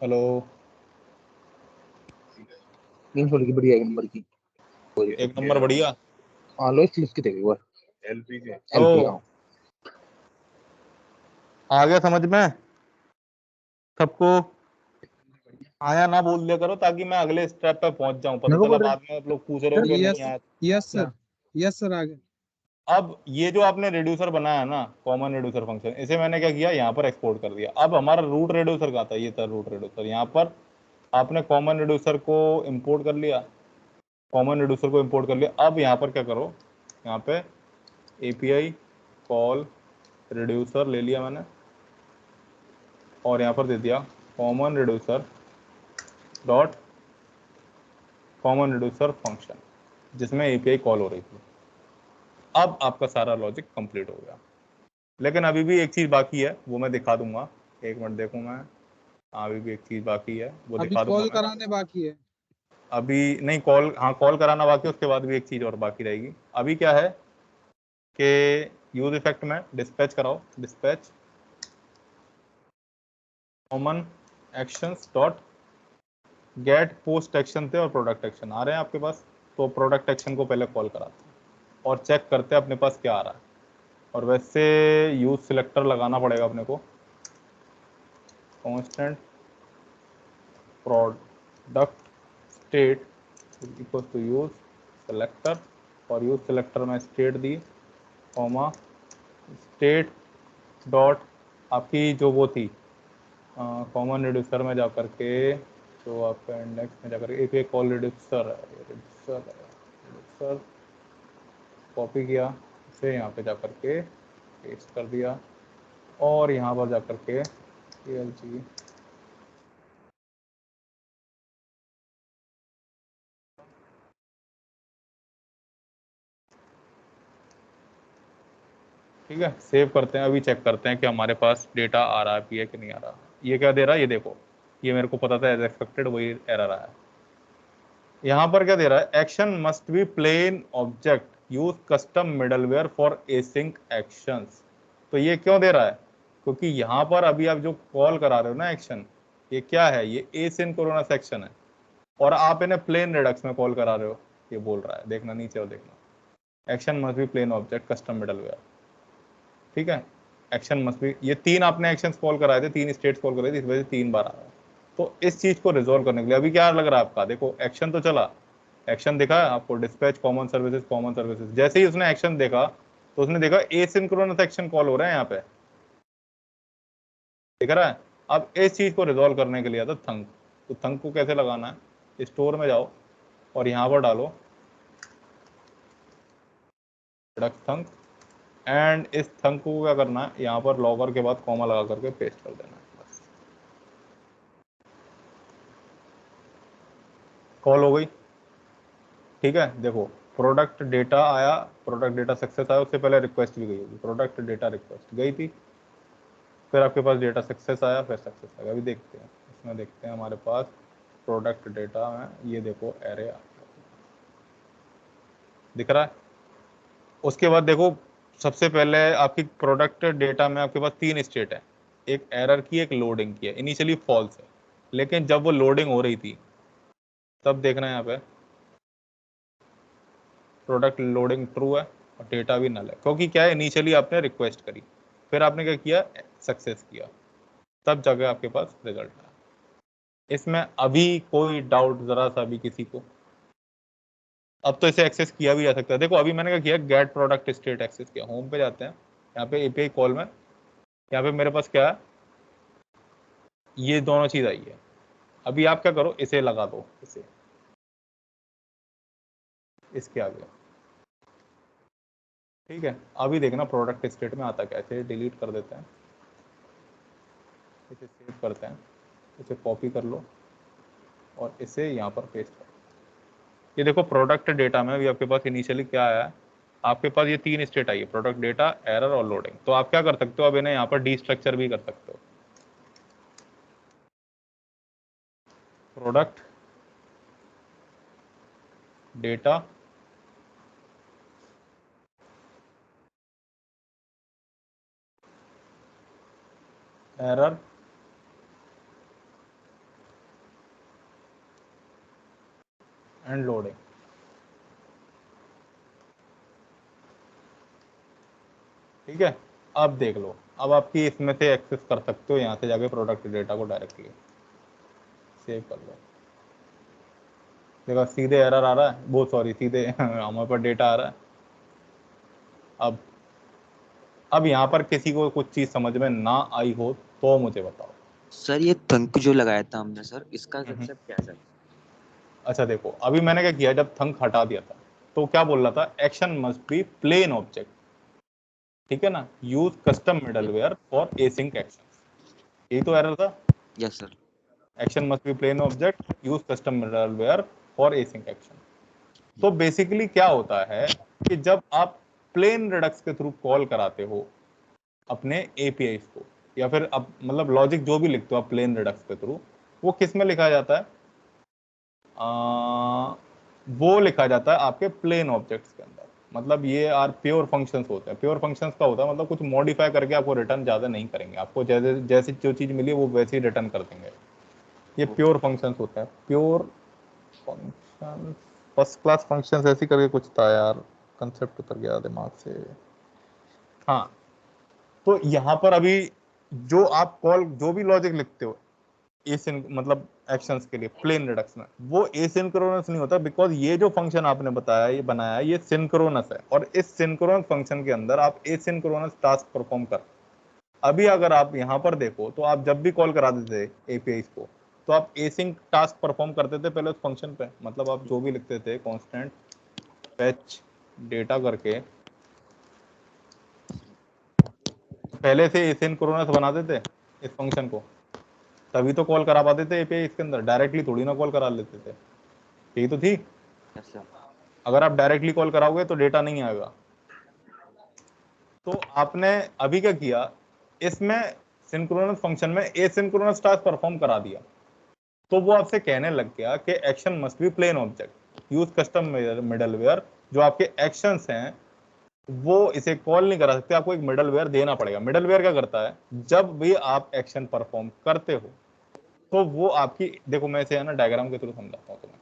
S1: हेलो,
S8: तीन सौ की बढ़िया, एक नंबर की,
S1: एक नंबर बढ़िया।
S8: हाँ लो इस की देगी वो
S7: एलपी के
S8: एलपी।
S1: ओ, आ गया समझ में सबको? आया ना बोल दिया करो ताकि मैं अगले स्टेप पे पहुंच जाऊं, पता चला बाद में आप लोग पूछ रहे हो कि नहीं आया।
S4: यस सर आ गया।
S1: अब ये जो आपने रिड्यूसर बनाया ना, कॉमन रिड्यूसर फंक्शन, इसे मैंने क्या किया, यहाँ पर एक्सपोर्ट कर दिया। अब हमारा रूट रिड्यूसर कहाँ था, ये था रूट रिड्यूसर। यहाँ पर आपने कॉमन रिड्यूसर को इंपोर्ट कर लिया, कॉमन रिड्यूसर को इंपोर्ट कर लिया। अब यहाँ पर क्या करो, यहाँ पे एपीआई कॉल रिड्यूसर ले लिया मैंने, और यहाँ पर दे दिया common reducer dot common reducer function, जिसमें एपीआई कॉल हो रही थी। अब आपका सारा लॉजिक कंप्लीट हो गया, लेकिन अभी भी एक चीज बाकी है, वो मैं दिखा दूंगा। एक मिनट देखूं मैं, अभी भी एक चीज बाकी है, वो
S4: अभी
S1: दिखा दूंगा
S4: कॉल
S1: मैं।
S4: कराने बाकी है।
S1: अभी नहीं, कॉल, हाँ कॉल कराना बाकी है, उसके बाद भी एक चीज और बाकी रहेगी। अभी क्या है कि यूज इफेक्ट में डिस्पैच कराओ, dispatch common actions dot get post action थे और प्रोडक्ट एक्शन आ रहे हैं आपके पास, तो प्रोडक्ट एक्शन को पहले कॉल कराते हैं और चेक करते हैं अपने पास क्या आ रहा है। और वैसे यूज सिलेक्टर लगाना पड़ेगा अपने को, constant product state equal to use selector, और यूज सेलेक्टर में स्टेट दी, कॉमा स्टेट डॉट आपकी जो वो थी कॉमन रिड्यूसर में जा करके, जो आपका इंडेक्स में जाकर एक कॉल रिड्यूसर है, रिड्यूसर कॉपी किया, इसे यहाँ पे जा करके पेस्ट कर दिया, और यहाँ पर जा करके ALG ठीक है, सेव करते हैं। अभी चेक करते हैं कि हमारे पास डेटा आ रहा है कि नहीं आ रहा। ये क्या दे रहा है, ये देखो, ये मेरे को पता था एज एक्सपेक्टेड वही एरर आया। यहाँ पर क्या दे रहा है, action must be plain object, use custom middleware for async actions. तो ये क्यों दे रहा है, क्योंकि यहाँ पर अभी आप जो कॉल करा रहे हो ना एक्शन, ये क्या है, ये एसिंक्रोनस एक्शन है, और आप इन्हें प्लेन रिडक्स में कॉल करा रहे हो। ये बोल रहा है, देखना नीचे और देखना, action must be plain object custom middleware, ठीक है। एक्शन मस्ट बी, ये तीन आपने एक्शंस कॉल कराए थे, तीन स्टेट्स कॉल कराए थे, इस वजह से 3 बार आ रहा है। तो इस चीज को रिजोल्व करने के लिए अभी क्या लग रहा है आपका, देखो एक्शन तो चला, एक्शन देखा है आपको, डिस्पैच कॉमन सर्विसेज, जैसे ही उसने एक्शन देखा तो उसने देखा एसिंक्रोनस एक्शन कॉल हो रहा है यहाँ पे, दिख रहा है। अब इस चीज को रिजोल्व करने के लिए था थंक, तो थंक को कैसे लगाना है, स्टोर में जाओ और यहाँ पर डालो थंक, एंड इस थंक को क्या करना है, यहाँ पर लॉगर के बाद कॉमा लगा करके पेस्ट कर देना है, बस कॉल हो गई। ठीक है, देखो प्रोडक्ट डेटा आया, प्रोडक्ट डेटा सक्सेस आया, उससे पहले रिक्वेस्ट भी गई होगी, प्रोडक्ट डेटा रिक्वेस्ट गई थी, फिर आपके पास डेटा सक्सेस आया, फिर सक्सेस आ गया। अभी देखते हैं, इसमें देखते हैं हमारे पास प्रोडक्ट डेटा में, ये देखो एरे आ गया, दिख रहा है। उसके बाद देखो, सबसे पहले आपकी प्रोडक्ट डेटा में आपके पास 3 स्टेट है, एक एरर की, एक लोडिंग की है। इनिशियली फॉल्स है, लेकिन जब वो लोडिंग हो रही थी तब देखना है यहाँ पे प्रोडक्ट लोडिंग ट्रू है और डेटा भी नल है, क्योंकि क्या है, इनिशियली आपने रिक्वेस्ट करी, फिर आपने क्या किया, सक्सेस किया, तब जाके आपके पास रिजल्ट आया। इसमें अभी कोई डाउट जरा सा भी किसी को? अब तो इसे एक्सेस किया भी जा सकता है। देखो अभी मैंने क्या किया, गेट प्रोडक्ट स्टेट एक्सेस किया, होम पे जाते हैं, यहाँ पे एपीआई कॉल में, यहाँ पे मेरे पास क्या है, ये दोनों चीज आई है। अभी आप क्या करो, इसे लगा दो, इसे इसके आगे, ठीक है। अभी देखना प्रोडक्ट स्टेट में आता क्या है, इसे डिलीट कर देते हैं, इसे सेव करते हैं, इसे कॉपी कर लो और इसे यहाँ पर पेस्ट करो। ये देखो प्रोडक्ट डेटा में अभी आपके पास इनिशियली क्या आया है, आपके पास ये 3 स्टेट आई है, प्रोडक्ट, डेटा, एरर और लोडिंग। तो आप क्या कर सकते हो, अब इन्हें यहाँ पर डीस्ट्रक्चर भी कर सकते हो। Product, data, error and loading. ठीक है, अब देख लो, अब आपकी इसमें से एक्सेस कर सकते हो यहाँ से जाके प्रोडक्ट डेटा को डायरेक्टली। सेव कर लो, देखो सीधे एरर आ रहा है, वो सॉरी सीधे हमारे पर डेटा आ रहा है। अब यहाँ पर किसी को कुछ चीज समझ में ना आई हो तो मुझे बताओ।
S3: सर ये थंक जो लगाया था हमने सर, इसका कंसेप्ट क्या है सर?
S1: अच्छा देखो, अभी मैंने क्या किया, जब थंक हटा दिया था तो क्या बोल रहा था, action must be plain object. ठीक है ना, use custom middleware for async action, यही तो एरर था।
S3: Yes sir.
S1: Action must be plain object, use custom middleware for async action. तो बेसिकली क्या होता है कि जब आप प्लेन रिडक्स के थ्रू कॉल कराते हो अपने एपीआई को, या फिर अब मतलब लॉजिक जो भी लिखते हो आप प्लेन रिडक्स के थ्रू, वो किस में लिखा जाता है, वो लिखा जाता है आपके प्लेन ऑब्जेक्ट्स के अंदर। मतलब ये आर प्योर फंक्शंस होते हैं। प्योर फंक्शंस का होता है मतलब कुछ मॉडिफाई करके आपको रिटर्न ज्यादा नहीं करेंगे, आपको जैसे जैसी जो चीज मिली वो वैसे ही रिटर्न कर देंगे। ये प्योर फंक्शंस होते हैं, pure function. First class functions ऐसी करके कुछ था यार, कंसेप्ट उतर गया दिमाग से। हाँ, तो यहाँ पर अभी जो आप कॉल जो भी लॉजिक लिखते हो मतलब एक्शंस के लिए प्लेन रिडक्स में, वो एसिंक्रोनस नहीं होता, बिकॉज ये जो फंक्शन आपने बताया, ये बनाया, ये सिंक्रोनस है, और इस सिंक्रोनस फंक्शन के अंदर आप एसिंक्रोनस टास्क परफॉर्म कर। अभी अगर आप यहाँ पर देखो तो आप जब भी कॉल करा देते एपीआई को, तो आप एसिंक टास्क परफॉर्म करते थे पहले उस फंक्शन पे। मतलब आप जो भी लिखते थे कांस्टेंट फेच डेटा करके पहले से एसिंक्रोनस बनाते थे इस फंक्शन को, तभी तो कॉल करा पाते थे एपीआई इसके अंदर, डायरेक्टली थोड़ी ना कॉल करा लेते थे। यही तो थी।
S3: Yes sir.
S1: अगर आप डायरेक्टली कॉल कराओगे तो डेटा नहीं आएगा। तो आपने अभी क्या किया, इसमें सिंक्रोनस फंक्शन में एसिंक्रोनस टास्क परफॉर्म करा दिया, तो वो आपसे कहने लग गया कि action must be plain object, use custom middleware. जो आपके एक्शंस हैं वो इसे कॉल नहीं करा सकते, आपको एक मिडलवेयर देना पड़ेगा। मिडलवेयर क्या करता है, जब भी आप एक्शन परफॉर्म करते हो तो वो आपकी, देखो मैं इसे है ना डायग्राम के थ्रू समझाता हूँ तुम्हें।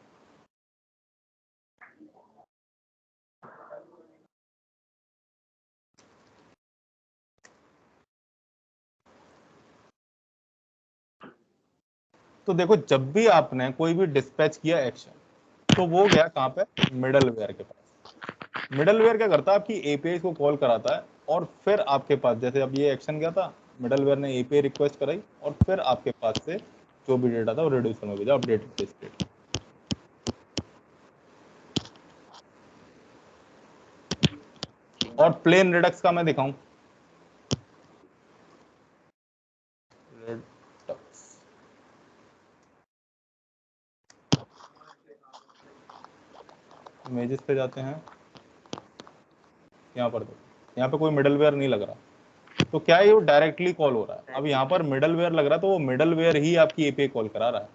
S1: तो देखो, जब भी आपने कोई भी डिस्पैच किया एक्शन, तो वो गया कहाँ पे, मिडलवेयर के पास। मिडलवेयर क्या करता है, आपकी एपीआई को कॉल कराता है, और फिर आपके पास, जैसे अब ये एक्शन गया था, मिडलवेयर ने एपीआई रिक्वेस्ट कराई, और फिर आपके पास से जो भी डेटा था वो रिड्यूसर में भेजा, अपडेटेड स्टेट। और प्लेन रिडक्स का मैं दिखाऊं, इमेजेस पे जाते हैं, यहाँ पर देखो, यहाँ पे कोई मिडलवेयर नहीं लग रहा, तो क्या है, वो डायरेक्टली कॉल हो रहा है। अब यहाँ पर मिडलवेयर लग रहा है, तो वो मिडलवेयर ही आपकी एपीआई कॉल करा रहा है।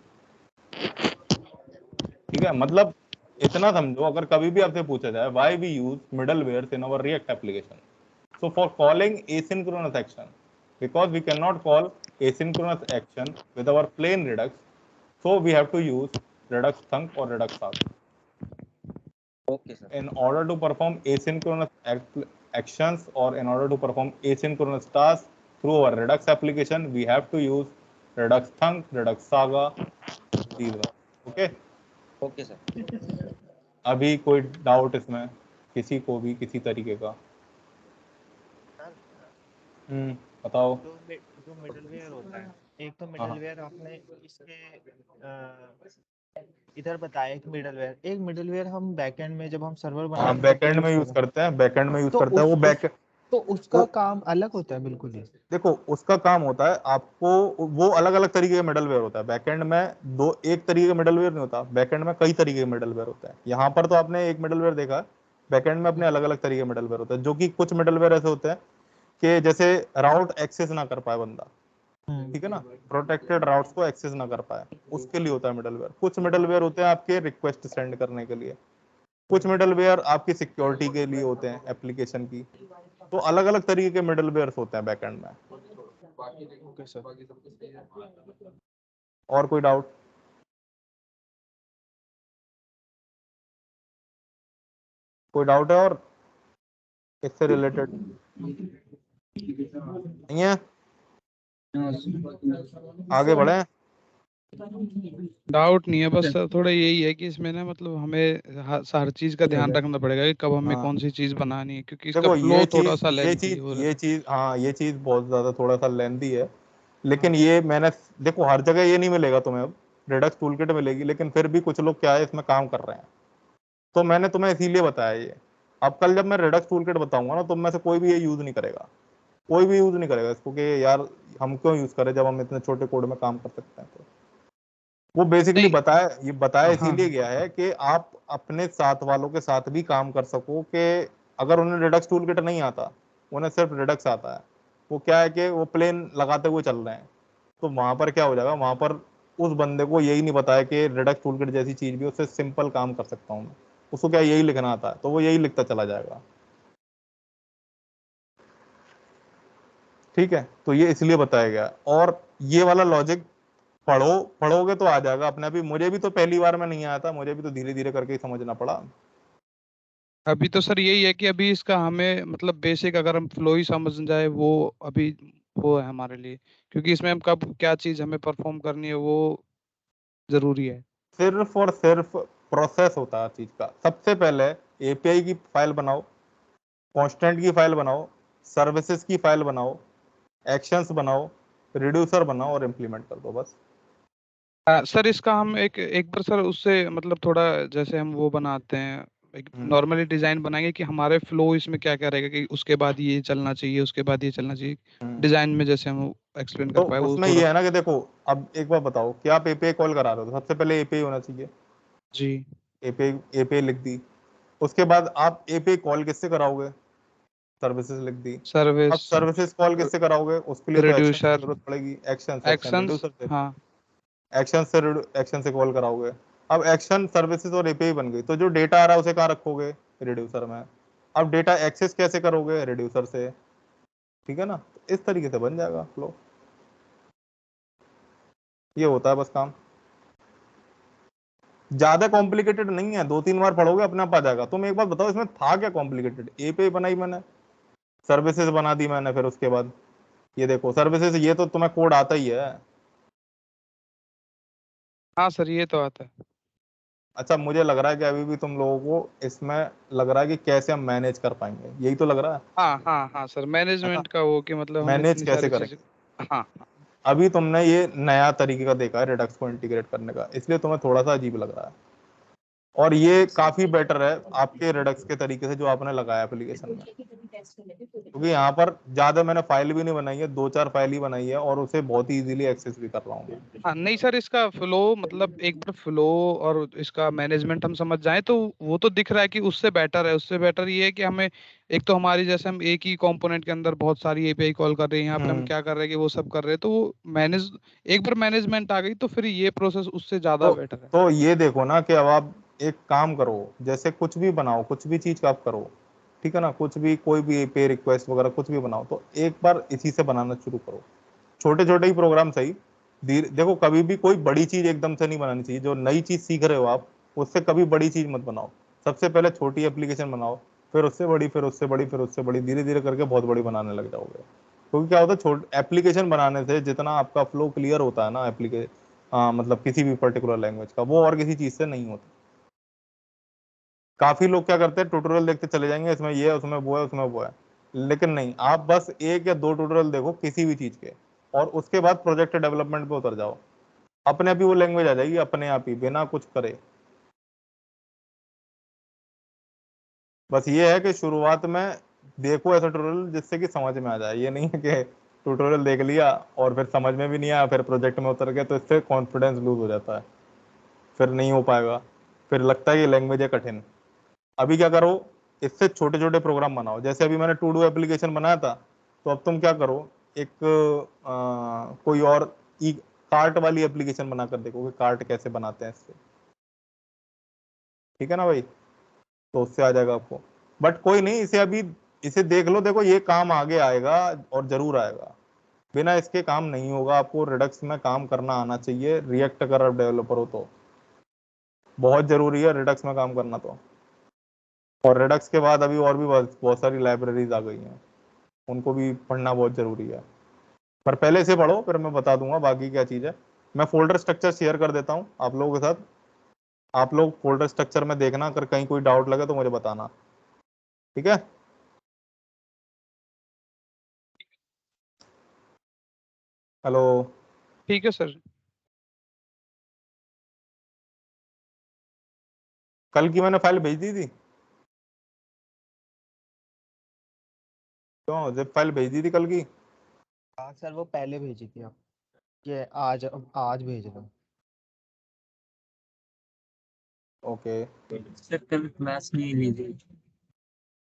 S1: ठीक है, मतलब इतना समझो, अगर कभी भी आपसे पूछा जाए why we use middleware in our React application, so for calling asynchronous action, because we cannot call asynchronous action with our plain redux, so we have to use redux thunk or redux saga.
S3: Okay sir.
S1: In order to perform asynchronous actions, or in order to perform asynchronous tasks through our redux application, we have to use redux thunk, redux saga, these ones. Okay,
S3: okay sir.
S1: अभी कोई डाउट इसमें किसी को भी किसी तरीके का? बताओ।
S2: जो मिडलवेयर होता है, एक तो मिडलवेयर आपने इसके इधर बताया, एक मिडलवेयर, एक मिडलवेयर हम बैकएंड में जब हम सर्वर बनाते हैं
S1: बैकएंड में यूज करते हैं, बैकएंड में यूज करता है वो बैक,
S2: तो उसका काम अलग होता है बिल्कुल ही।
S1: देखो उसका काम होता है, आपको वो अलग अलग तरीके का मिडलवेयर होता है। बैकएंड में एक तरीके का मिडलवेयर नहीं होता, बैकएंड में कई तरीके के मिडलवेयर होता है। यहाँ पर तो आपने एक मिडलवेयर देखा बैकएंड में अपने अलग अलग तरीके के मिडलवेयर होते हैं, जो कि कुछ मिडलवेयर ऐसे होते हैं कि जैसे राउट एक्सेस ना कर पाए बंदा, ठीक है ना, प्रोटेक्टेड राउट्स को एक्सेस ना कर पाए, उसके लिए होता है मिडलवेयर। कुछ मिडलवेयर होते हैं आपके रिक्वेस्ट सेंड करने के लिए, कुछ मिडलवेयर आपकी सिक्योरिटी के लिए होते हैं एप्लीकेशन की। तो अलग अलग तरीके के मिडलवेयर होते हैं बैकएंड में।
S2: Okay sir.
S1: और कोई डाउट? कोई डाउट है और इससे रिलेटेड नहीं है? आगे बढ़े।
S4: डाउट नहीं है, बस सर थोड़ा यही है कि इसमें ना मतलब हमें हर चीज का ध्यान रखना पड़ेगा कि कब हमें
S1: हाँ।
S4: कौन सी चीज बनानी है, क्योंकि इसका
S1: देखो
S4: फ्लो थोड़ा सा लेंथी
S1: ये चीज हाँ, ये चीज बहुत ज्यादा थोड़ा सा लेंथी है, लेकिन ये मैंने देखो हर जगह ये नहीं मिलेगा तुम्हें। अब रिडक्स टूलकिट मिलेगी, लेकिन फिर भी कुछ लोग क्या है इसमें काम कर रहे हैं, तो मैंने तुम्हें इसीलिए बताया ये। अब कल जब मैं रिडक्स टूलकिट बताऊंगा ना, तुम में से कोई भी ये यूज नहीं करेगा, कोई भी यूज नहीं करेगा इसको कि यार हम क्यों यूज करें जब हम इतने छोटे कोड में काम कर सकते हैं। तो वो बेसिकली
S4: नहीं।
S1: बताया
S4: हाँ
S1: इसीलिए गया है कि आप अपने साथ वालों के साथ भी काम कर सको, कि अगर उन्हें रिडक्स टूलकिट नहीं आता, उन्हें सिर्फ रिडक्स आता है, वो क्या है कि वो प्लेन लगाते हुए चल रहे हैं, तो वहां पर क्या हो जाएगा, वहां पर उस बंदे को यही नहीं बताया कि रिडक्स टूलकिट जैसी चीज भी, उससे सिंपल काम कर सकता हूँ मैं, उसको क्या यही लिखना आता है, तो वो यही लिखता चला जाएगा। ठीक है, तो ये इसलिए बताया गया। और ये वाला लॉजिक पढ़ोगे तो आ जाएगा अपने आप ही। मुझे भी तो पहली बार में नहीं आया था, मुझे भी तो धीरे धीरे करके ही समझना पड़ा।
S4: अभी तो सर यही है कि अभी इसका हमें मतलब बेसिक अगर हम फ्लो ही समझ जाए वो अभी वो है हमारे लिए, क्योंकि इसमें हम कब क्या चीज हमें परफॉर्म करनी है वो जरूरी है।
S1: सिर्फ और सिर्फ प्रोसेस होता है चीज का। सबसे पहले एपीआई की फाइल बनाओ, कांस्टेंट की फाइल बनाओ, सर्विसेज की फाइल बनाओ, एक्शंस बनाओ, रिड्यूसर बनाओ और इम्प्लीमेंट कर दो बस।
S4: सर इसका हम एक एक बार सर उससे मतलब थोड़ा जैसे हम वो बनाते हैं एक नॉर्मली डिजाइन बनाएंगे कि हमारे फ्लो इसमें क्या क्या रहेगा, कि उसके बाद ये चलना चाहिए, उसके बाद ये चलना चाहिए, डिजाइन में जैसे हम एक्सप्लेन
S1: तो
S4: कर पाए वो
S1: उसमें
S4: थोड़ा।
S1: ये है ना कि देखो, अब एक बार बताओ कि आप एपीआई कॉल करा रहे हो, तो सबसे पहले एपीआई होना चाहिए।
S4: जी।
S1: एपीआई एपीआई लिख दी, उसके बाद आप एपीआई कॉल किससे कराओगे, सर्विसेज लिख दी। अब
S4: सर्विस,
S1: सर्विसेज कॉल किससे कराओगे, उसके लिए तो एक्शन की
S4: रिड्यूसर,
S1: जरूरत पड़ेगी, एक्शन
S4: एक्शंस।
S1: रिड्यूसर से,
S4: हाँ।
S1: एक्शन से कॉल कराओगे। अब एक्शन सर्विसेज और एपीआई बन गई, तो जो डेटा आ रहा है उसे कहाँ रखोगे, रिड्यूसर में। अब डेटा एक्सेस कैसे करोगे, रिड्यूसर से, ठीक है ना। इस तरीके से बन जाएगा फ्लो। ये होता है बस काम, ज्यादा कॉम्प्लिकेटेड नहीं है, 2-3 बार पढ़ोगे अपने आप आ जाएगा। तुम एक बार बताओ इसमें था क्या कॉम्प्लिकेटेड? एपीआई बनाई मैंने, सर्विसेज बना दी मैंने, फिर उसके बाद ये देखो सर्विसेज, ये तो तुम्हें कोड आता ही है।
S4: हाँ सर ये तो आता है।
S1: अच्छा, मुझे लग रहा है कि अभी भी तुम लोगों को इसमें लग रहा है कि कैसे हम मैनेज कर पाएंगे, यही तो लग रहा
S4: हाँ हाँ हाँ सर,
S1: है ना,
S4: मैनेजमेंट का वो कि मतलब हम
S1: मैनेज
S4: इतनी
S1: कैसे
S4: सारी चीजें।
S1: करेंगे।
S4: हाँ हाँ।
S1: अभी तुमने ये नया तरीके का देखा है रिडक्स को इंटीग्रेट करने का, इसलिए तुम्हें थोड़ा सा अजीब लग रहा है, और ये काफी बेटर है आपके रिडक्स के तरीके से जो आपने लगाया एप्लीकेशन में, क्योंकि यहाँ पर ज्यादा मैंने फाइल भी नहीं बनाई है, 2-4 फाइल ही बनाई है, और उसे बहुत ही इजीली एक्सेस भी कर रहा हूँ मैं।
S4: हाँ नहीं सर, इसका फ्लो मतलब एक बार फ्लो और इसका मैनेजमेंट हम समझ जाएं तो वो तो दिख रहा है कि उससे बेटर है। उससे बेटर ये है कि हमें एक तो हमारी जैसे हम एक ही कंपोनेंट के अंदर बहुत सारी एपीआई कॉल कर रहे हैं, यहाँ पे हम क्या कर रहे हैं कि वो सब कर रहे हैं, तो वो मैनेज एक बार मैनेजमेंट आ गई तो फिर ये प्रोसेस उससे ज्यादा
S1: तो
S4: बेटर है।
S1: तो ये देखो ना कि अब आप एक काम करो, जैसे कुछ भी बनाओ, कुछ भी चीज का आप करो, ठीक है ना, कुछ भी कोई भी पे रिक्वेस्ट वगैरह कुछ भी बनाओ, तो एक बार इसी से बनाना शुरू करो, छोटे छोटे ही प्रोग्राम सही। धीरे देखो, कभी भी कोई बड़ी चीज एकदम से नहीं बनानी चाहिए। जो नई चीज सीख रहे हो आप, उससे कभी बड़ी चीज मत बनाओ। सबसे पहले छोटी एप्लीकेशन बनाओ, फिर उससे बड़ी, फिर उससे बड़ी, फिर उससे बड़ी, धीरे धीरे करके बहुत बड़ी बनाने लग जाओगे। क्योंकि क्या होता है, छोट एप्लीकेशन बनाने से जितना आपका फ्लो क्लियर होता है ना मतलब किसी भी पर्टिकुलर लैंग्वेज का, वो और किसी चीज से नहीं होता। काफी लोग क्या करते हैं, ट्यूटोरियल देखते चले जाएंगे, इसमें ये है, उसमें वो है, उसमें वो है, लेकिन नहीं, आप बस 1 या 2 ट्यूटोरियल देखो किसी भी चीज के, और उसके बाद प्रोजेक्ट डेवलपमेंट पे उतर जाओ, अपने आप ही वो लैंग्वेज आ जाएगी, अपने आप ही, बिना कुछ करे। बस ये है कि शुरुआत में देखो ऐसा ट्यूटोरियल जिससे कि समझ में आ जाए। ये नहीं है कि ट्यूटोरियल देख लिया और फिर समझ में भी नहीं आया, फिर प्रोजेक्ट में उतर गए, तो इससे कॉन्फिडेंस लूज हो जाता है, फिर नहीं हो पाएगा, फिर लगता है कि लैंग्वेज है कठिन। अभी क्या करो, इससे छोटे छोटे प्रोग्राम बनाओ। जैसे अभी मैंने टू डू एप्लीकेशन बनाया था, तो अब तुम क्या करो, एक कोई और ई कार्ट वाली एप्लीकेशन बनाकर देखो कि कार्ट कैसे बनाते हैं इससे। ठीक है ना भाई, तो उससे आ जाएगा आपको। बट कोई नहीं, इसे अभी इसे देख लो, देखो ये काम आगे आएगा और जरूर आएगा, बिना इसके काम नहीं होगा। आपको रिडक्स में काम करना आना चाहिए, रिएक्ट अगर आप डेवलपर हो तो बहुत जरूरी है रिडक्स में काम करना। तो और रिडक्स के बाद अभी और भी बहुत सारी लाइब्रेरीज आ गई हैं, उनको भी पढ़ना बहुत जरूरी है। पर पहले से पढ़ो, फिर मैं बता दूंगा बाकी क्या चीज़ है। मैं फोल्डर स्ट्रक्चर शेयर कर देता हूँ आप लोगों के साथ, आप लोग फोल्डर स्ट्रक्चर में देखना, अगर कहीं कोई डाउट लगे तो मुझे बताना। ठीक है, हेलो।
S4: ठीक है सर।
S1: कल की मैंने फाइल भेज दी थी, क्यों जिप फाइल भेज दी थी कल की?
S2: हाँ सर, वो पहले भेजी थी आप, ये आज भेज दो।
S1: ओके,
S6: सर कल क्लास नहीं ली थी।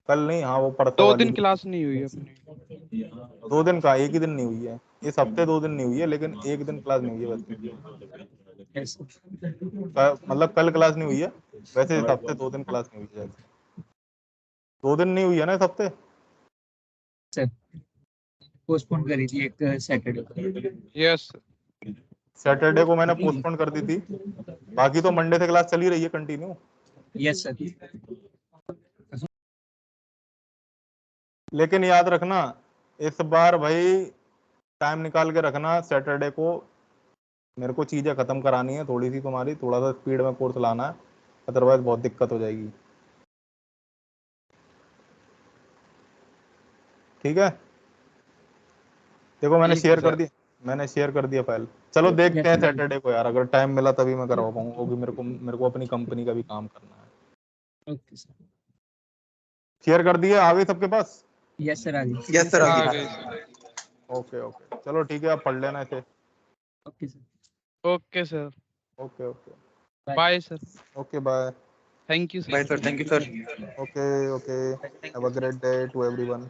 S1: कल नहीं, हाँ वो परसों
S4: 2
S1: वाली
S4: दिन क्लास नहीं हुई अपनी।
S1: 2 दिन का, एक ही दिन नहीं हुई है इस हफ्ते, 2 दिन नहीं हुई है, लेकिन एक दिन क्लास नहीं हुई है वैसे। मतलब कल क्लास नहीं हुई है, वैसे इस हफ्ते 2 दिन क्लास नहीं हुई है। 2 दिन नहीं हुई है ना इस हफ्ते?
S6: सर पोस्टपोन करी थी एक सैटरडे को।
S4: यस
S1: सैटरडे को मैंने पोस्टपोन कर दी थी, बाकी तो मंडे से क्लास चली रही है कंटिन्यू।
S6: Yes sir.
S1: लेकिन याद रखना, इस बार भाई टाइम निकाल के रखना, सैटरडे को मेरे को चीजें खत्म करानी है थोड़ी सी, तुम्हारी थोड़ा सा स्पीड में कोर्स लाना है, अदरवाइज बहुत दिक्कत हो जाएगी। ठीक है, देखो मैंने शेयर कर दी, मैंने शेयर कर दिया फाइल। चलो देखते हैं सैटरडे को यार, अगर टाइम मिला तभी मैं करवा पाऊंगा, क्योंकि मेरे को अपनी कंपनी का भी काम करना है।
S6: Okay sir.
S1: शेयर कर दिया, आ गई सबके पास?
S6: यस सर, आ गई।
S8: यस सर,
S4: आ गई सर।
S1: ओके ओके, चलो ठीक है, आप पढ़ लेना इसे।
S6: Okay sir.
S4: Okay sir,
S1: okay okay
S4: bye sir,
S1: okay, bye.
S4: Thank you
S8: bye
S4: sir.
S8: Sir, thank you sir.
S1: Okay okay, have a great day to everyone.